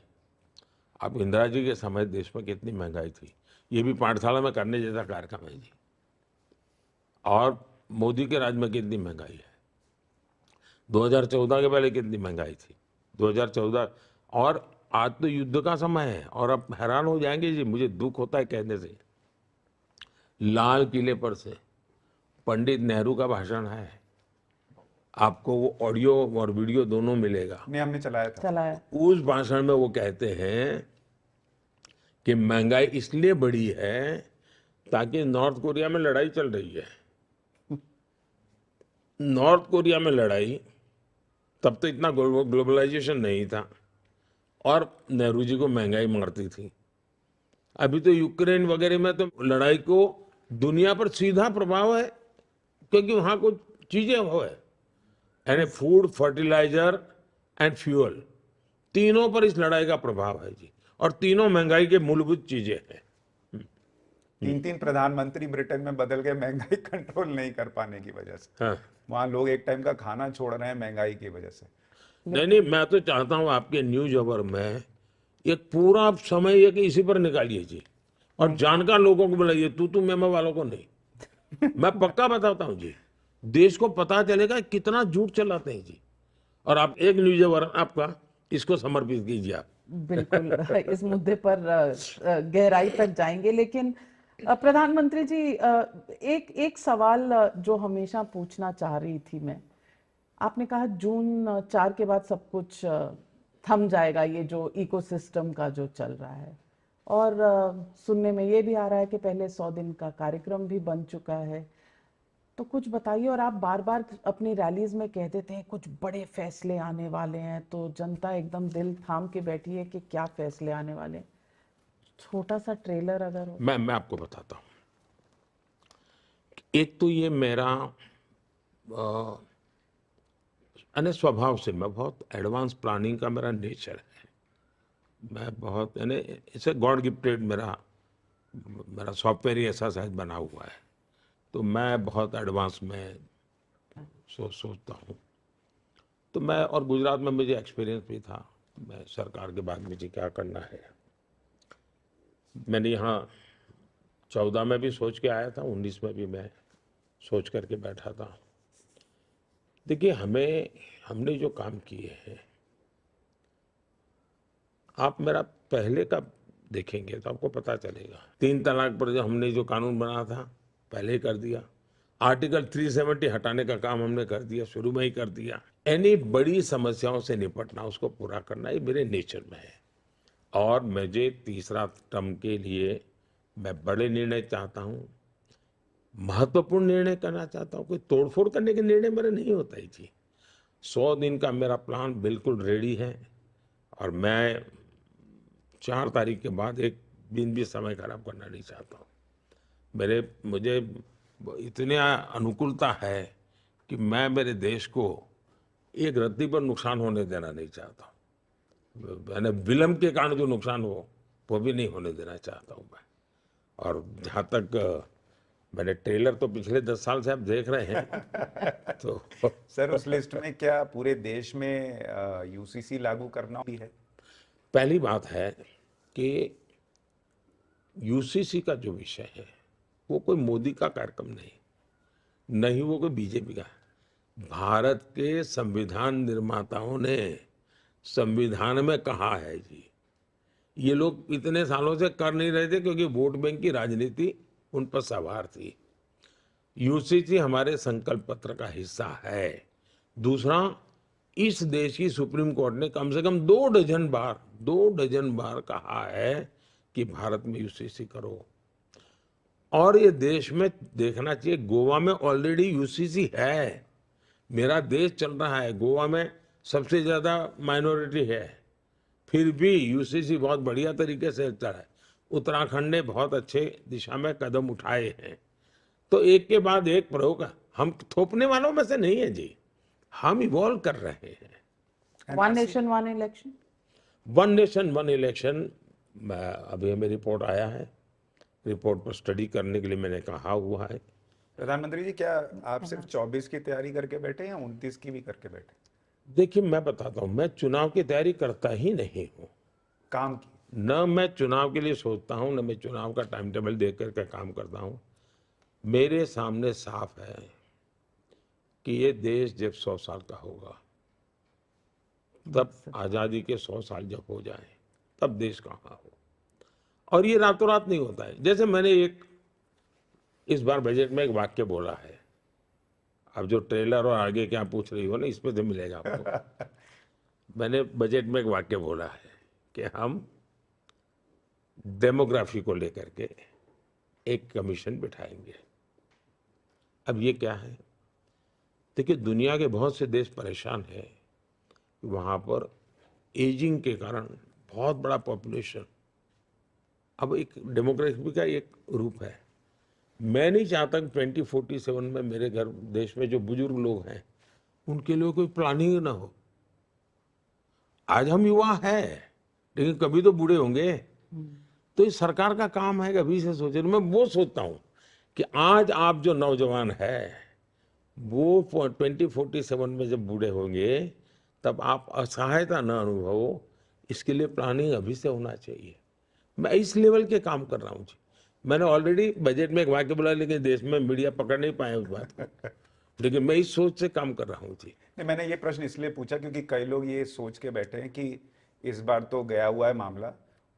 अब इंदिरा जी के समय देश में कितनी महंगाई थी, ये भी पाठशाला में करने जैसा कार्यक्रम है जी। और मोदी के राज में कितनी महंगाई है, 2014 के पहले कितनी महंगाई थी, 2014, और आज तो युद्ध का समय है। और अब हैरान हो जाएंगे जी, मुझे दुख होता है कहने से, लाल किले पर से पंडित नेहरू का भाषण है, आपको वो ऑडियो और वीडियो दोनों मिलेगा। नहीं, हमने चलाया। उस भाषण में वो कहते हैं कि महंगाई इसलिए बढ़ी है ताकि नॉर्थ कोरिया में लड़ाई चल रही है। नॉर्थ कोरिया में लड़ाई, तब तो इतना ग्लोबलाइजेशन नहीं था और नेहरू जी को महंगाई मारती थी। अभी तो यूक्रेन वगैरह में तो लड़ाई को दुनिया पर सीधा प्रभाव है, क्योंकि वहां कुछ चीजें हो है, यानी फूड, फर्टिलाइजर एंड फ्यूल, तीनों पर इस लड़ाई का प्रभाव है जी। और तीनों महंगाई के मूलभूत चीजें हैं। 3 प्रधानमंत्री ब्रिटेन में बदल गए महंगाई कंट्रोल नहीं कर पाने की वजह से। हाँ। वहां लोग एक टाइम का खाना छोड़ रहे हैं महंगाई की वजह से। नहीं, मैं तो चाहता हूं आपके न्यूज अवर में एक पूरा समय एक इसी पर निकालिए जी, और जानकार लोगों को बुलाइए, तू मेमा वालों को नहीं। मैं पक्का बताता हूं जी, देश को पता चलेगा कितना झूठ चलाते हैं जी। और आप एक न्यूज अवर आपका इसको समर्पित कीजिए आप। बिल्कुल इस मुद्दे पर गहराई तक जाएंगे, लेकिन प्रधानमंत्री जी, एक सवाल जो हमेशा पूछना चाह रही थी मैं। आपने कहा जून 4 के बाद सब कुछ थम जाएगा, ये जो इकोसिस्टम का जो चल रहा है। और सुनने में ये भी आ रहा है कि पहले 100 दिन का कार्यक्रम भी बन चुका है। तो कुछ बताइए। और आप बार बार अपनी रैलीज में कह देते हैं कुछ बड़े फैसले आने वाले हैं, तो जनता एकदम दिल थाम के बैठी है कि क्या फैसले आने वाले हैं। छोटा सा ट्रेलर अगर हो। मैं आपको बताता हूँ। एक तो ये मेरा यानी स्वभाव से मैं बहुत एडवांस प्लानिंग का मेरा नेचर है। मैं बहुत यानी इसे गॉड गिफ्टेड मेरा मेरा सॉफ्टवेयर ही ऐसा शायद बना हुआ है। तो मैं बहुत एडवांस में सोचता हूँ। तो मैं और गुजरात में मुझे एक्सपीरियंस भी था। मैं सरकार के बाद मुझे क्या करना है, मैंने यहाँ 14 में भी सोच के आया था, 19 में भी मैं सोच करके बैठा था। देखिए, हमने जो काम किए हैं, आप मेरा पहले का देखेंगे तो आपको पता चलेगा। 3 तलाक पर जो हमने जो कानून बनाया था पहले ही कर दिया। आर्टिकल 370 हटाने का काम हमने कर दिया, शुरू में ही कर दिया। यानी बड़ी समस्याओं से निपटना, उसको पूरा करना, ये मेरे नेचर में है। और मुझे तीसरा टर्म के लिए मैं बड़े निर्णय चाहता हूँ, महत्वपूर्ण निर्णय करना चाहता हूँ। कोई तोड़फोड़ करने के निर्णय मेरे नहीं होता ही जी। 100 दिन का मेरा प्लान बिल्कुल रेडी है और मैं 4 तारीख के बाद एक दिन भी समय खराब करना नहीं चाहता हूँ। मुझे इतनी अनुकूलता है कि मैं मेरे देश को एक रत्ती पर नुकसान होने देना नहीं चाहता। मैंने विलम्ब के कारण जो नुकसान हो वो भी नहीं होने देना चाहता हूँ मैं। और जहाँ तक मैंने ट्रेलर तो पिछले 10 साल से आप देख रहे हैं तो सर, उस लिस्ट में क्या पूरे देश में यूसीसी लागू करना भी है? पहली बात है कि यूसीसी का जो विषय है वो कोई मोदी का कार्यक्रम नहीं वो कोई बीजेपी का। भारत के संविधान निर्माताओं ने संविधान में कहा है जी। ये लोग इतने सालों से कर नहीं रहे थे क्योंकि वोट बैंक की राजनीति उन पर सवार थी। यूसीसी हमारे संकल्प पत्र का हिस्सा है। दूसरा, इस देश की सुप्रीम कोर्ट ने कम से कम 2 डजन बार कहा है कि भारत में यूसीसी करो। और ये देश में देखना चाहिए, गोवा में ऑलरेडी यूसीसी है। मेरा देश चल रहा है, गोवा में सबसे ज्यादा माइनॉरिटी है, फिर भी यूसीसी बहुत बढ़िया तरीके से चल रहा है। उत्तराखंड ने बहुत अच्छे दिशा में कदम उठाए हैं। तो एक के बाद एक प्रयोग, हम थोपने वालों में से नहीं है जी, हम इवॉल्व कर रहे हैं। One nation one election, one nation one election, अभी हमें रिपोर्ट आया है, रिपोर्ट पर स्टडी करने के लिए मैंने कहा हुआ है। प्रधानमंत्री जी, क्या आप सिर्फ 24 की तैयारी करके बैठे या 29 की भी करके बैठे? देखिए, मैं बताता हूँ, मैं चुनाव की तैयारी करता ही नहीं हूँ। काम की? न मैं चुनाव के लिए सोचता हूँ, न मैं चुनाव का टाइम टेबल देख करके काम करता हूँ। मेरे सामने साफ है कि ये देश जब 100 साल का होगा, तब आज़ादी के 100 साल जब हो जाए, तब देश कहाँ हो। और ये रातों रात नहीं होता है। जैसे मैंने इस बार बजट में एक वाक्य बोला है, अब जो ट्रेलर और आगे क्या पूछ रही हो ना, इसमें से मिलेगा आपको। मैंने बजट में एक वाक्य बोला है कि हम डेमोग्राफी को लेकर के एक कमीशन बिठाएंगे। अब ये क्या है? देखिए, दुनिया के बहुत से देश परेशान हैं, वहाँ पर एजिंग के कारण बहुत बड़ा पॉपुलेशन, अब एक डेमोग्राफी का एक रूप है। मैं नहीं चाहता कि 2047 में मेरे देश में जो बुजुर्ग लोग हैं उनके लिए कोई प्लानिंग ना हो। आज हम युवा हैं, लेकिन कभी तो बूढ़े होंगे। तो इस सरकार का काम है कि अभी से सोचे। मैं वो सोचता हूँ कि आज आप जो नौजवान है वो 2047 में जब बूढ़े होंगे तब आप असहायता न अनुभव, इसके लिए प्लानिंग अभी से होना चाहिए। मैं इस लेवल के काम कर रहा हूँ जी। मैंने ऑलरेडी बजट में एक वाक्य बोला, लेकिन देश में मीडिया पकड़ नहीं पाए उस बात को, लेकिन मैं इस सोच से काम कर रहा हूँ जी। नहीं, मैंने ये प्रश्न इसलिए पूछा क्योंकि कई लोग ये सोच के बैठे हैं कि इस बार तो गया हुआ है मामला,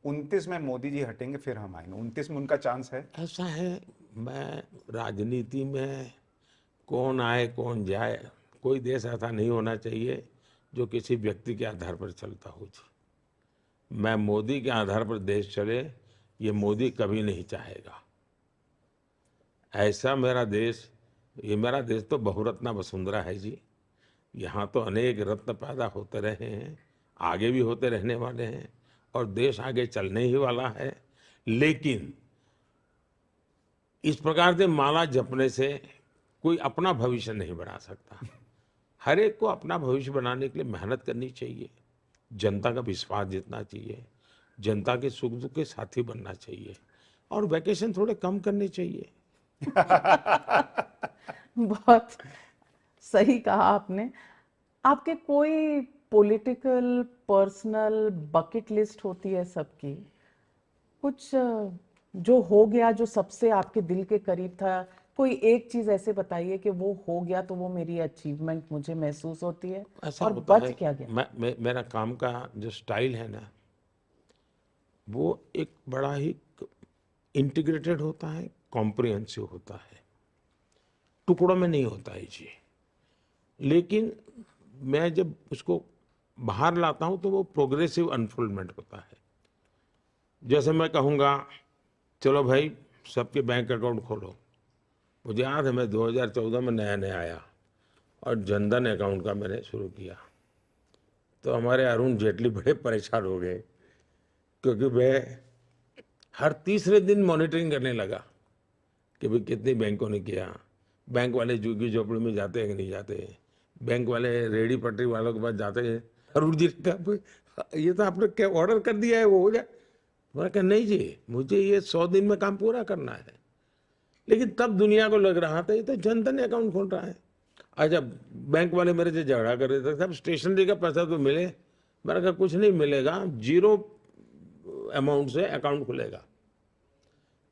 29 में मोदी जी हटेंगे फिर हम आएंगे, 29 में उनका चांस है? ऐसा है, मैं राजनीति में कौन आए कौन जाए, कोई देश ऐसा नहीं होना चाहिए जो किसी व्यक्ति के आधार पर चलता हो जी। मैं मोदी के आधार पर देश चले, ये मोदी कभी नहीं चाहेगा। ऐसा मेरा देश, ये मेरा देश तो बहुरत्ना वसुंधरा है जी। यहाँ तो अनेक रत्न पैदा होते रहे हैं, आगे भी होते रहने वाले हैं, और देश आगे चलने ही वाला है। लेकिन इस प्रकार से माला जपने से कोई अपना भविष्य नहीं बना सकता। हर एक को अपना भविष्य बनाने के लिए मेहनत करनी चाहिए, जनता का विश्वास जीतना चाहिए, जनता के सुख दुख के साथी बनना चाहिए, और वैकेशन थोड़े कम करने चाहिए। बहुत सही कहा आपने। आपके कोई पॉलिटिकल पर्सनल बकेट लिस्ट होती है सबकी? कुछ जो हो गया, जो सबसे आपके दिल के करीब था, कोई एक चीज ऐसे बताइए कि वो हो गया तो वो मेरी अचीवमेंट मुझे महसूस होती है, ऐसा और होता बच है, क्या गया? मेरा काम का जो स्टाइल है ना, वो एक बड़ा ही इंटीग्रेटेड होता है, कॉम्प्रिहेंसिव होता है, टुकड़ों में नहीं होता है जी। लेकिन मैं जब उसको बाहर लाता हूं तो वो प्रोग्रेसिव अनफोल्डमेंट होता है। जैसे मैं कहूँगा चलो भाई सबके बैंक अकाउंट खोलो। मुझे याद है मैं 2014 में नया नया आया और जनधन अकाउंट का मैंने शुरू किया, तो हमारे अरुण जेटली बड़े परेशान हो गए, क्योंकि मैं हर तीसरे दिन मॉनिटरिंग करने लगा कि भाई कितने बैंकों ने किया, बैंक वाले झुग्गी झोपड़ी में जाते हैं कि नहीं जाते, बैंक वाले रेडी पटरी वालों के पास जाते हैं। अरुण जी ने कहा ये तो आपने क्या ऑर्डर कर दिया है, वो हो जाए। मैंने कहा नहीं जी, मुझे ये 100 दिन में काम पूरा करना है। लेकिन तब दुनिया को लग रहा था ये तो जनधन अकाउंट खोल रहा है। अच्छा, बैंक वाले मेरे से झगड़ा कर रहे थे, साहब स्टेशनरी का पैसा तो मिले। मैंने कहा कुछ नहीं मिलेगा, 0 अमाउंट से अकाउंट खुलेगा।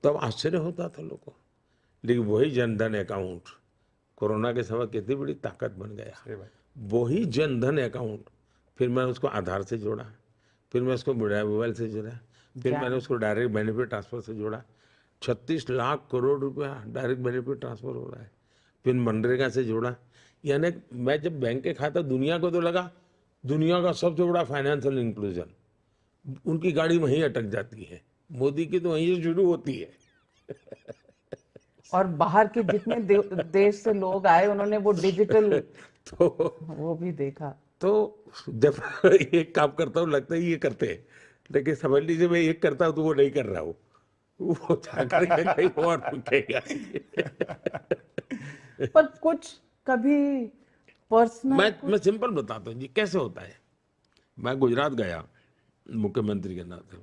तब आश्चर्य होता था लोगों को, लेकिन वही जनधन अकाउंट कोरोना के समय कितनी बड़ी ताकत बन गया। वही जनधन अकाउंट फिर मैंने उसको आधार से जोड़ा, फिर मैं उसको मोबाइल से जोड़ा, फिर मैंने उसको डायरेक्ट बेनिफिट ट्रांसफर से जोड़ा। 36 लाख करोड़ रुपया डायरेक्ट बेनिफिट ट्रांसफर हो रहा है। फिर मनरेगा से जोड़ा। यानी मैं जब बैंक के खाता, दुनिया को तो लगा दुनिया का सबसे बड़ा फाइनेंशियल इंक्लूजन, उनकी गाड़ी वहीं अटक जाती है, मोदी की तो वहीं से शुरू होती है। और बाहर के जितने देश से लोग आए उन्होंने वो डिजिटल तो वो भी देखा। तो जब एक काम करता हूँ लगता है ये करते हैं, लेकिन समझ लीजिए मैं एक करता हूँ तो वो नहीं कर रहा हूँ, वो जाकर के कहीं और रुकेगा। पर कुछ कभी पर्सनल मैं सिंपल बताता हूँ जी कैसे होता है। मैं गुजरात गया मुख्यमंत्री के नाते,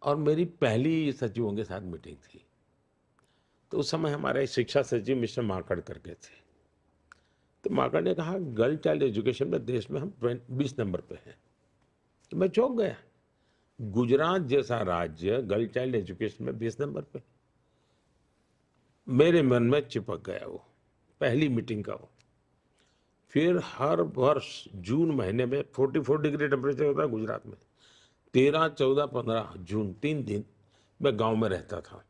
और मेरी पहली सचिवों के साथ मीटिंग थी। तो उस समय हमारे शिक्षा सचिव मिस्टर माकड़ करके थे। तो माकड़ ने कहा गर्ल चाइल्ड एजुकेशन में देश में हम 20 नंबर पे हैं। तो मैं चौंक गया, गुजरात जैसा राज्य गर्ल चाइल्ड एजुकेशन में 20 नंबर पे। मेरे मन में चिपक गया वो पहली मीटिंग का वो। फिर हर वर्ष जून महीने में 44 डिग्री टेम्परेचर होता है गुजरात में, 13, 14, 15 जून 3 दिन मैं गांव में रहता था।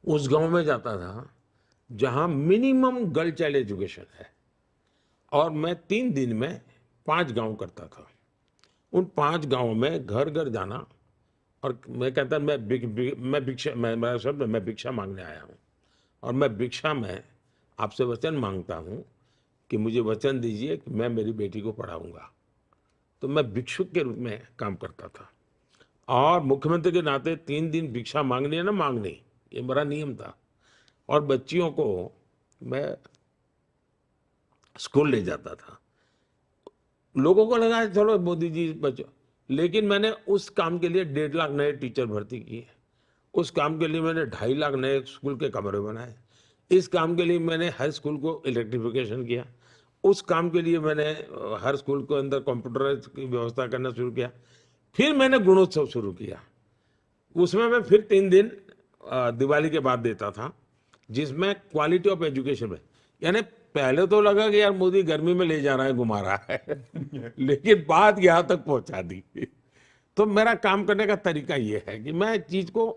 उस गांव में जाता था जहां मिनिमम गर्ल चाइल्ड एजुकेशन है, और मैं 3 दिन में 5 गांव करता था। उन 5 गांवों में घर घर जाना, और मैं कहता मैं भिक्षा मांगने आया हूँ, और मैं भिक्षा में आपसे वचन मांगता हूँ कि मुझे वचन दीजिए कि मैं मेरी बेटी को पढ़ाऊंगा। तो मैं भिक्षुक के रूप में काम करता था, और मुख्यमंत्री के नाते 3 दिन भिक्षा मांगनी है ना मांगनी, ये मेरा नियम था। और बच्चियों को मैं स्कूल ले जाता था। लोगों को लगा चलो मोदी जी बच्चों, लेकिन मैंने उस काम के लिए 1.5 लाख नए टीचर भर्ती किए। उस काम के लिए मैंने 2.5 लाख नए स्कूल के कमरे बनाए। इस काम के लिए मैंने हर स्कूल को इलेक्ट्रिफिकेशन किया। उस काम के लिए मैंने हर स्कूल के अंदर कंप्यूटर की व्यवस्था करना शुरू किया। फिर मैंने गुणोत्सव शुरू किया। उसमें मैं फिर 3 दिन दिवाली के बाद देता था, जिसमें क्वालिटी ऑफ एजुकेशन में, यानी पहले तो लगा कि यार मोदी गर्मी में ले जा रहा है, घुमा रहा है, लेकिन बात यहाँ तक पहुंचा दी। तो मेरा काम करने का तरीका ये है कि मैं चीज को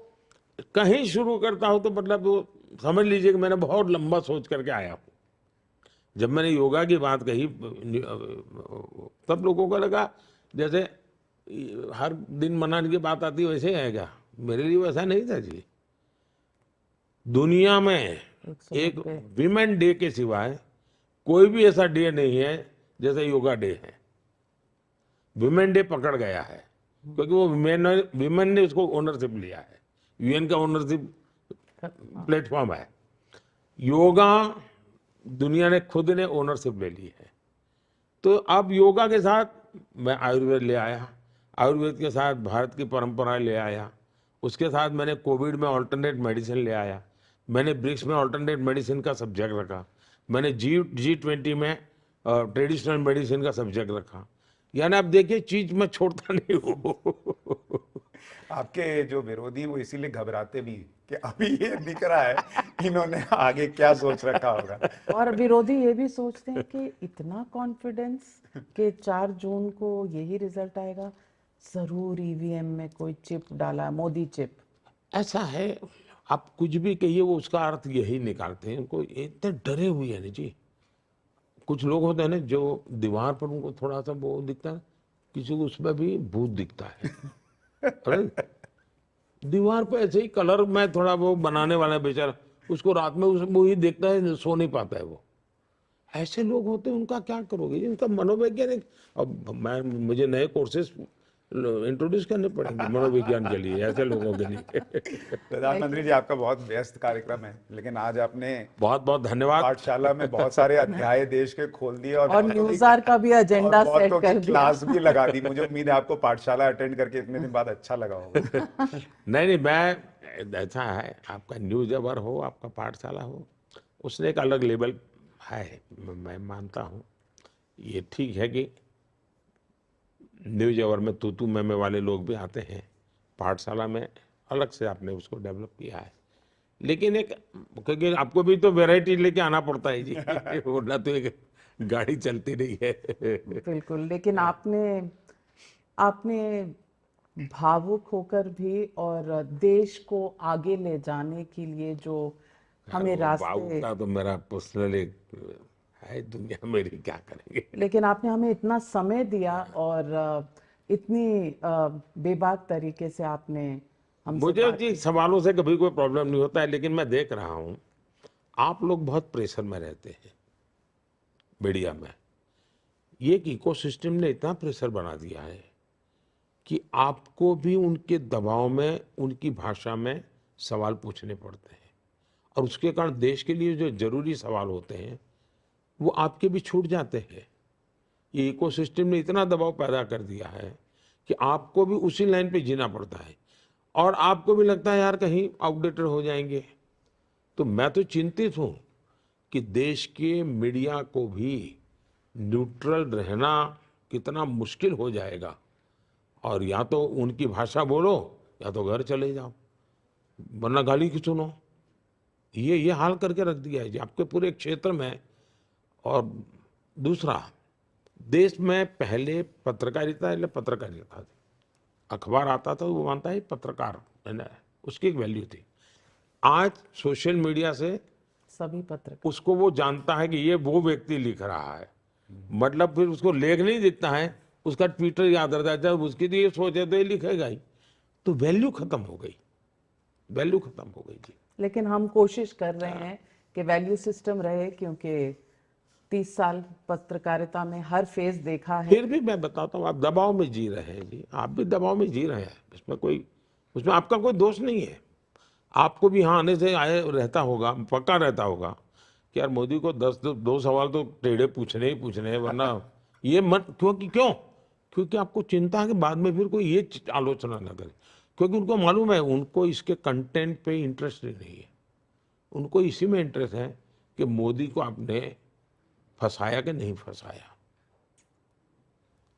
कहीं शुरू करता हूं तो मतलब वो समझ लीजिए कि मैंने बहुत लंबा सोच करके आया हूं। जब मैंने योगा की बात कही तब लोगों को लगा जैसे हर दिन मनाने की बात आती है वैसे ही आएगा। मेरे लिए वैसा नहीं था जी। दुनिया में एक 190 विमेन डे के सिवाय कोई भी ऐसा डे नहीं है जैसे योगा डे है। विमेन डे पकड़ गया है क्योंकि वो विमेन ने उसको ओनरशिप लिया है। यूएन का ओनरशिप प्लेटफॉर्म है। योगा दुनिया ने खुद ने ओनरशिप ले ली है। तो अब योगा के साथ मैं आयुर्वेद ले आया, आयुर्वेद के साथ भारत की परंपरा ले आया, उसके साथ मैंने कोविड में ऑल्टरनेट मेडिसिन ले आया, मैंने ब्रिक्स में ऑल्टरनेट मेडिसिन का सब्जेक्ट रखा, मैंने G20 में ट्रेडिशनल मेडिसिन का सब्जेक्ट रखा। यानी आप देखिए चीज मैं छोड़ता नहीं हूँ। आपके जो विरोधी हैं वो इसीलिए घबराते भी हैं कि अभी ये दिख रहा है इन्होंने आगे क्या सोच रखा होगा। और विरोधी ये भी सोचते हैं कि इतना कॉन्फिडेंस कि 4 जून को यही रिजल्ट आएगा, जरूर ईवीएम में कोई चिप डाला, मोदी चिप। ऐसा है, आप कुछ भी कहिए वो उसका अर्थ यही निकालते हैं। उनको इतने डरे हुए हैं ना जी। कुछ लोग होते हैं ना जो दीवार पर उनको थोड़ा सा वो दिखता है, किसी को उसमें भी भूत दिखता है। अरे दीवार पे ऐसे ही कलर में थोड़ा वो बनाने वाला है बेचारा, उसको रात में वो ही देखता है, सो नहीं पाता है वो। ऐसे लोग होते हैं, उनका क्या करोगे? उनका मनोवैज्ञानिक, अब मैं मुझे नए कोर्सेज इंट्रोड्यूस करने पड़ेंगे मनोविज्ञान के लिए, ऐसे लोगों के लिए। प्रधानमंत्री जी आपका बहुत व्यस्त कार्यक्रम है, लेकिन आज आपने बहुत बहुत धन्यवाद। पाठशाला में बहुत सारे अध्याय देश के खोल दिए और और न्यूज़आर का भी एजेंडा सेट बहुतों कर की दिया। क्लास भी लगा दी। मुझे उम्मीद है आपको पाठशाला अटेंड करके इतने दिन बाद अच्छा लगा होगा। नहीं, मैं ऐसा है, आपका न्यूज अवर हो, आपका पाठशाला हो, उसने एक अलग लेवल है, मैं मानता हूँ। ये ठीक है कि न्यूज अवर में तू मैं वाले लोग भी आते हैं, पाठशाला में अलग से आपने उसको डेवलप किया है। लेकिन एक, क्योंकि आपको भी तो वैरायटी लेके आना पड़ता है जी, वरना तो एक गाड़ी चलती नहीं है। बिल्कुल, लेकिन आपने भावुक होकर भी और देश को आगे ले जाने के लिए जो हमें बाबू रास्ते, का तो मेरा पर्सनल एक है, दुनिया मेरी क्या करेंगे। लेकिन आपने हमें इतना समय दिया और इतनी बेबाक तरीके से आपने हमसे मुझे बात जी की। सवालों से कभी कोई प्रॉब्लम नहीं होता है, लेकिन मैं देख रहा हूँ आप लोग बहुत प्रेशर में रहते हैं मीडिया में। ये एक इकोसिस्टम ने इतना प्रेशर बना दिया है कि आपको भी उनके दबाव में, उनकी भाषा में सवाल पूछने पड़ते हैं, और उसके कारण देश के लिए जो जरूरी सवाल होते हैं वो आपके भी छूट जाते हैं। ये इकोसिस्टम ने इतना दबाव पैदा कर दिया है कि आपको भी उसी लाइन पे जीना पड़ता है, और आपको भी लगता है यार कहीं आउटडेटेड हो जाएंगे। तो मैं तो चिंतित हूं कि देश के मीडिया को भी न्यूट्रल रहना कितना मुश्किल हो जाएगा, और या तो उनकी भाषा बोलो या तो घर चले जाओ, वरना गाली की सुनो। ये हाल करके रख दिया है जी आपके पूरे क्षेत्र में। और दूसरा, देश में पहले पत्रकारिता थी, अखबार आता था तो वो मानता है पत्रकार है ना, उसकी एक वैल्यू थी। आज सोशल मीडिया से सभी पत्र उसको वो जानता है कि ये वो व्यक्ति लिख रहा है, मतलब फिर उसको लेख नहीं दिखता है, उसका ट्विटर याद रहता है, जब उसकी तो ये सोच है तो ये लिखेगा ही। तो वैल्यू खत्म हो गई, वैल्यू खत्म हो गई जी। लेकिन हम कोशिश कर रहे हैं कि वैल्यू सिस्टम रहे, क्योंकि 30 साल पत्रकारिता में हर फेज देखा है। फिर भी मैं बताता हूँ, आप दबाव में जी रहे हैं जी, आप भी दबाव में जी रहे हैं, उसमें आपका कोई दोष नहीं है। आपको भी यहाँ आने से आए रहता होगा, पक्का रहता होगा कि यार मोदी को 2 सवाल तो टेढ़े पूछने ही पूछने हैं, वरना ये मत क्योंकि आपको चिंता है कि बाद में फिर कोई ये आलोचना ना करे, क्योंकि उनको मालूम है उनको इसके कंटेंट पे इंटरेस्ट नहीं है। उनको इसी में इंटरेस्ट है कि मोदी को आपने फंसाया कि नहीं फंसाया,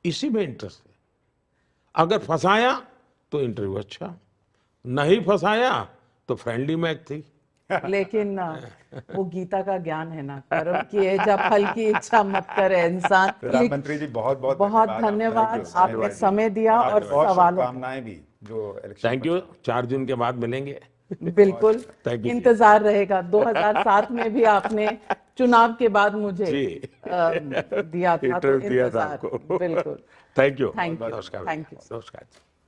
इसी में इंटरेस्ट है। अगर फंसाया तो इंटरव्यू अच्छा, नहीं फंसाया तो फ्रेंडली मैच थी। लेकिन वो गीता का ज्ञान है ना, कर्म किए जब फल की इच्छा मत करे इंसान। प्रधानमंत्री जी बहुत बहुत बहुत आपका। धन्यवाद, Thank you, आपने धन्यवाद जी। समय दिया और बहुत सवालों का। शुभकामनाएं भी जो इलेक्शन थैंक यू। 4 जून के बाद मिलेंगे। बिल्कुल Thank you जी। इंतजार रहेगा। 2007 में भी आपने चुनाव के बाद मुझे जी। दिया था, तो इंटरव्यू दिया था इंतजार। आपको। बिल्कुल। Thank you. थैंक यू, नमस्कार। Thank you. नमस्कार।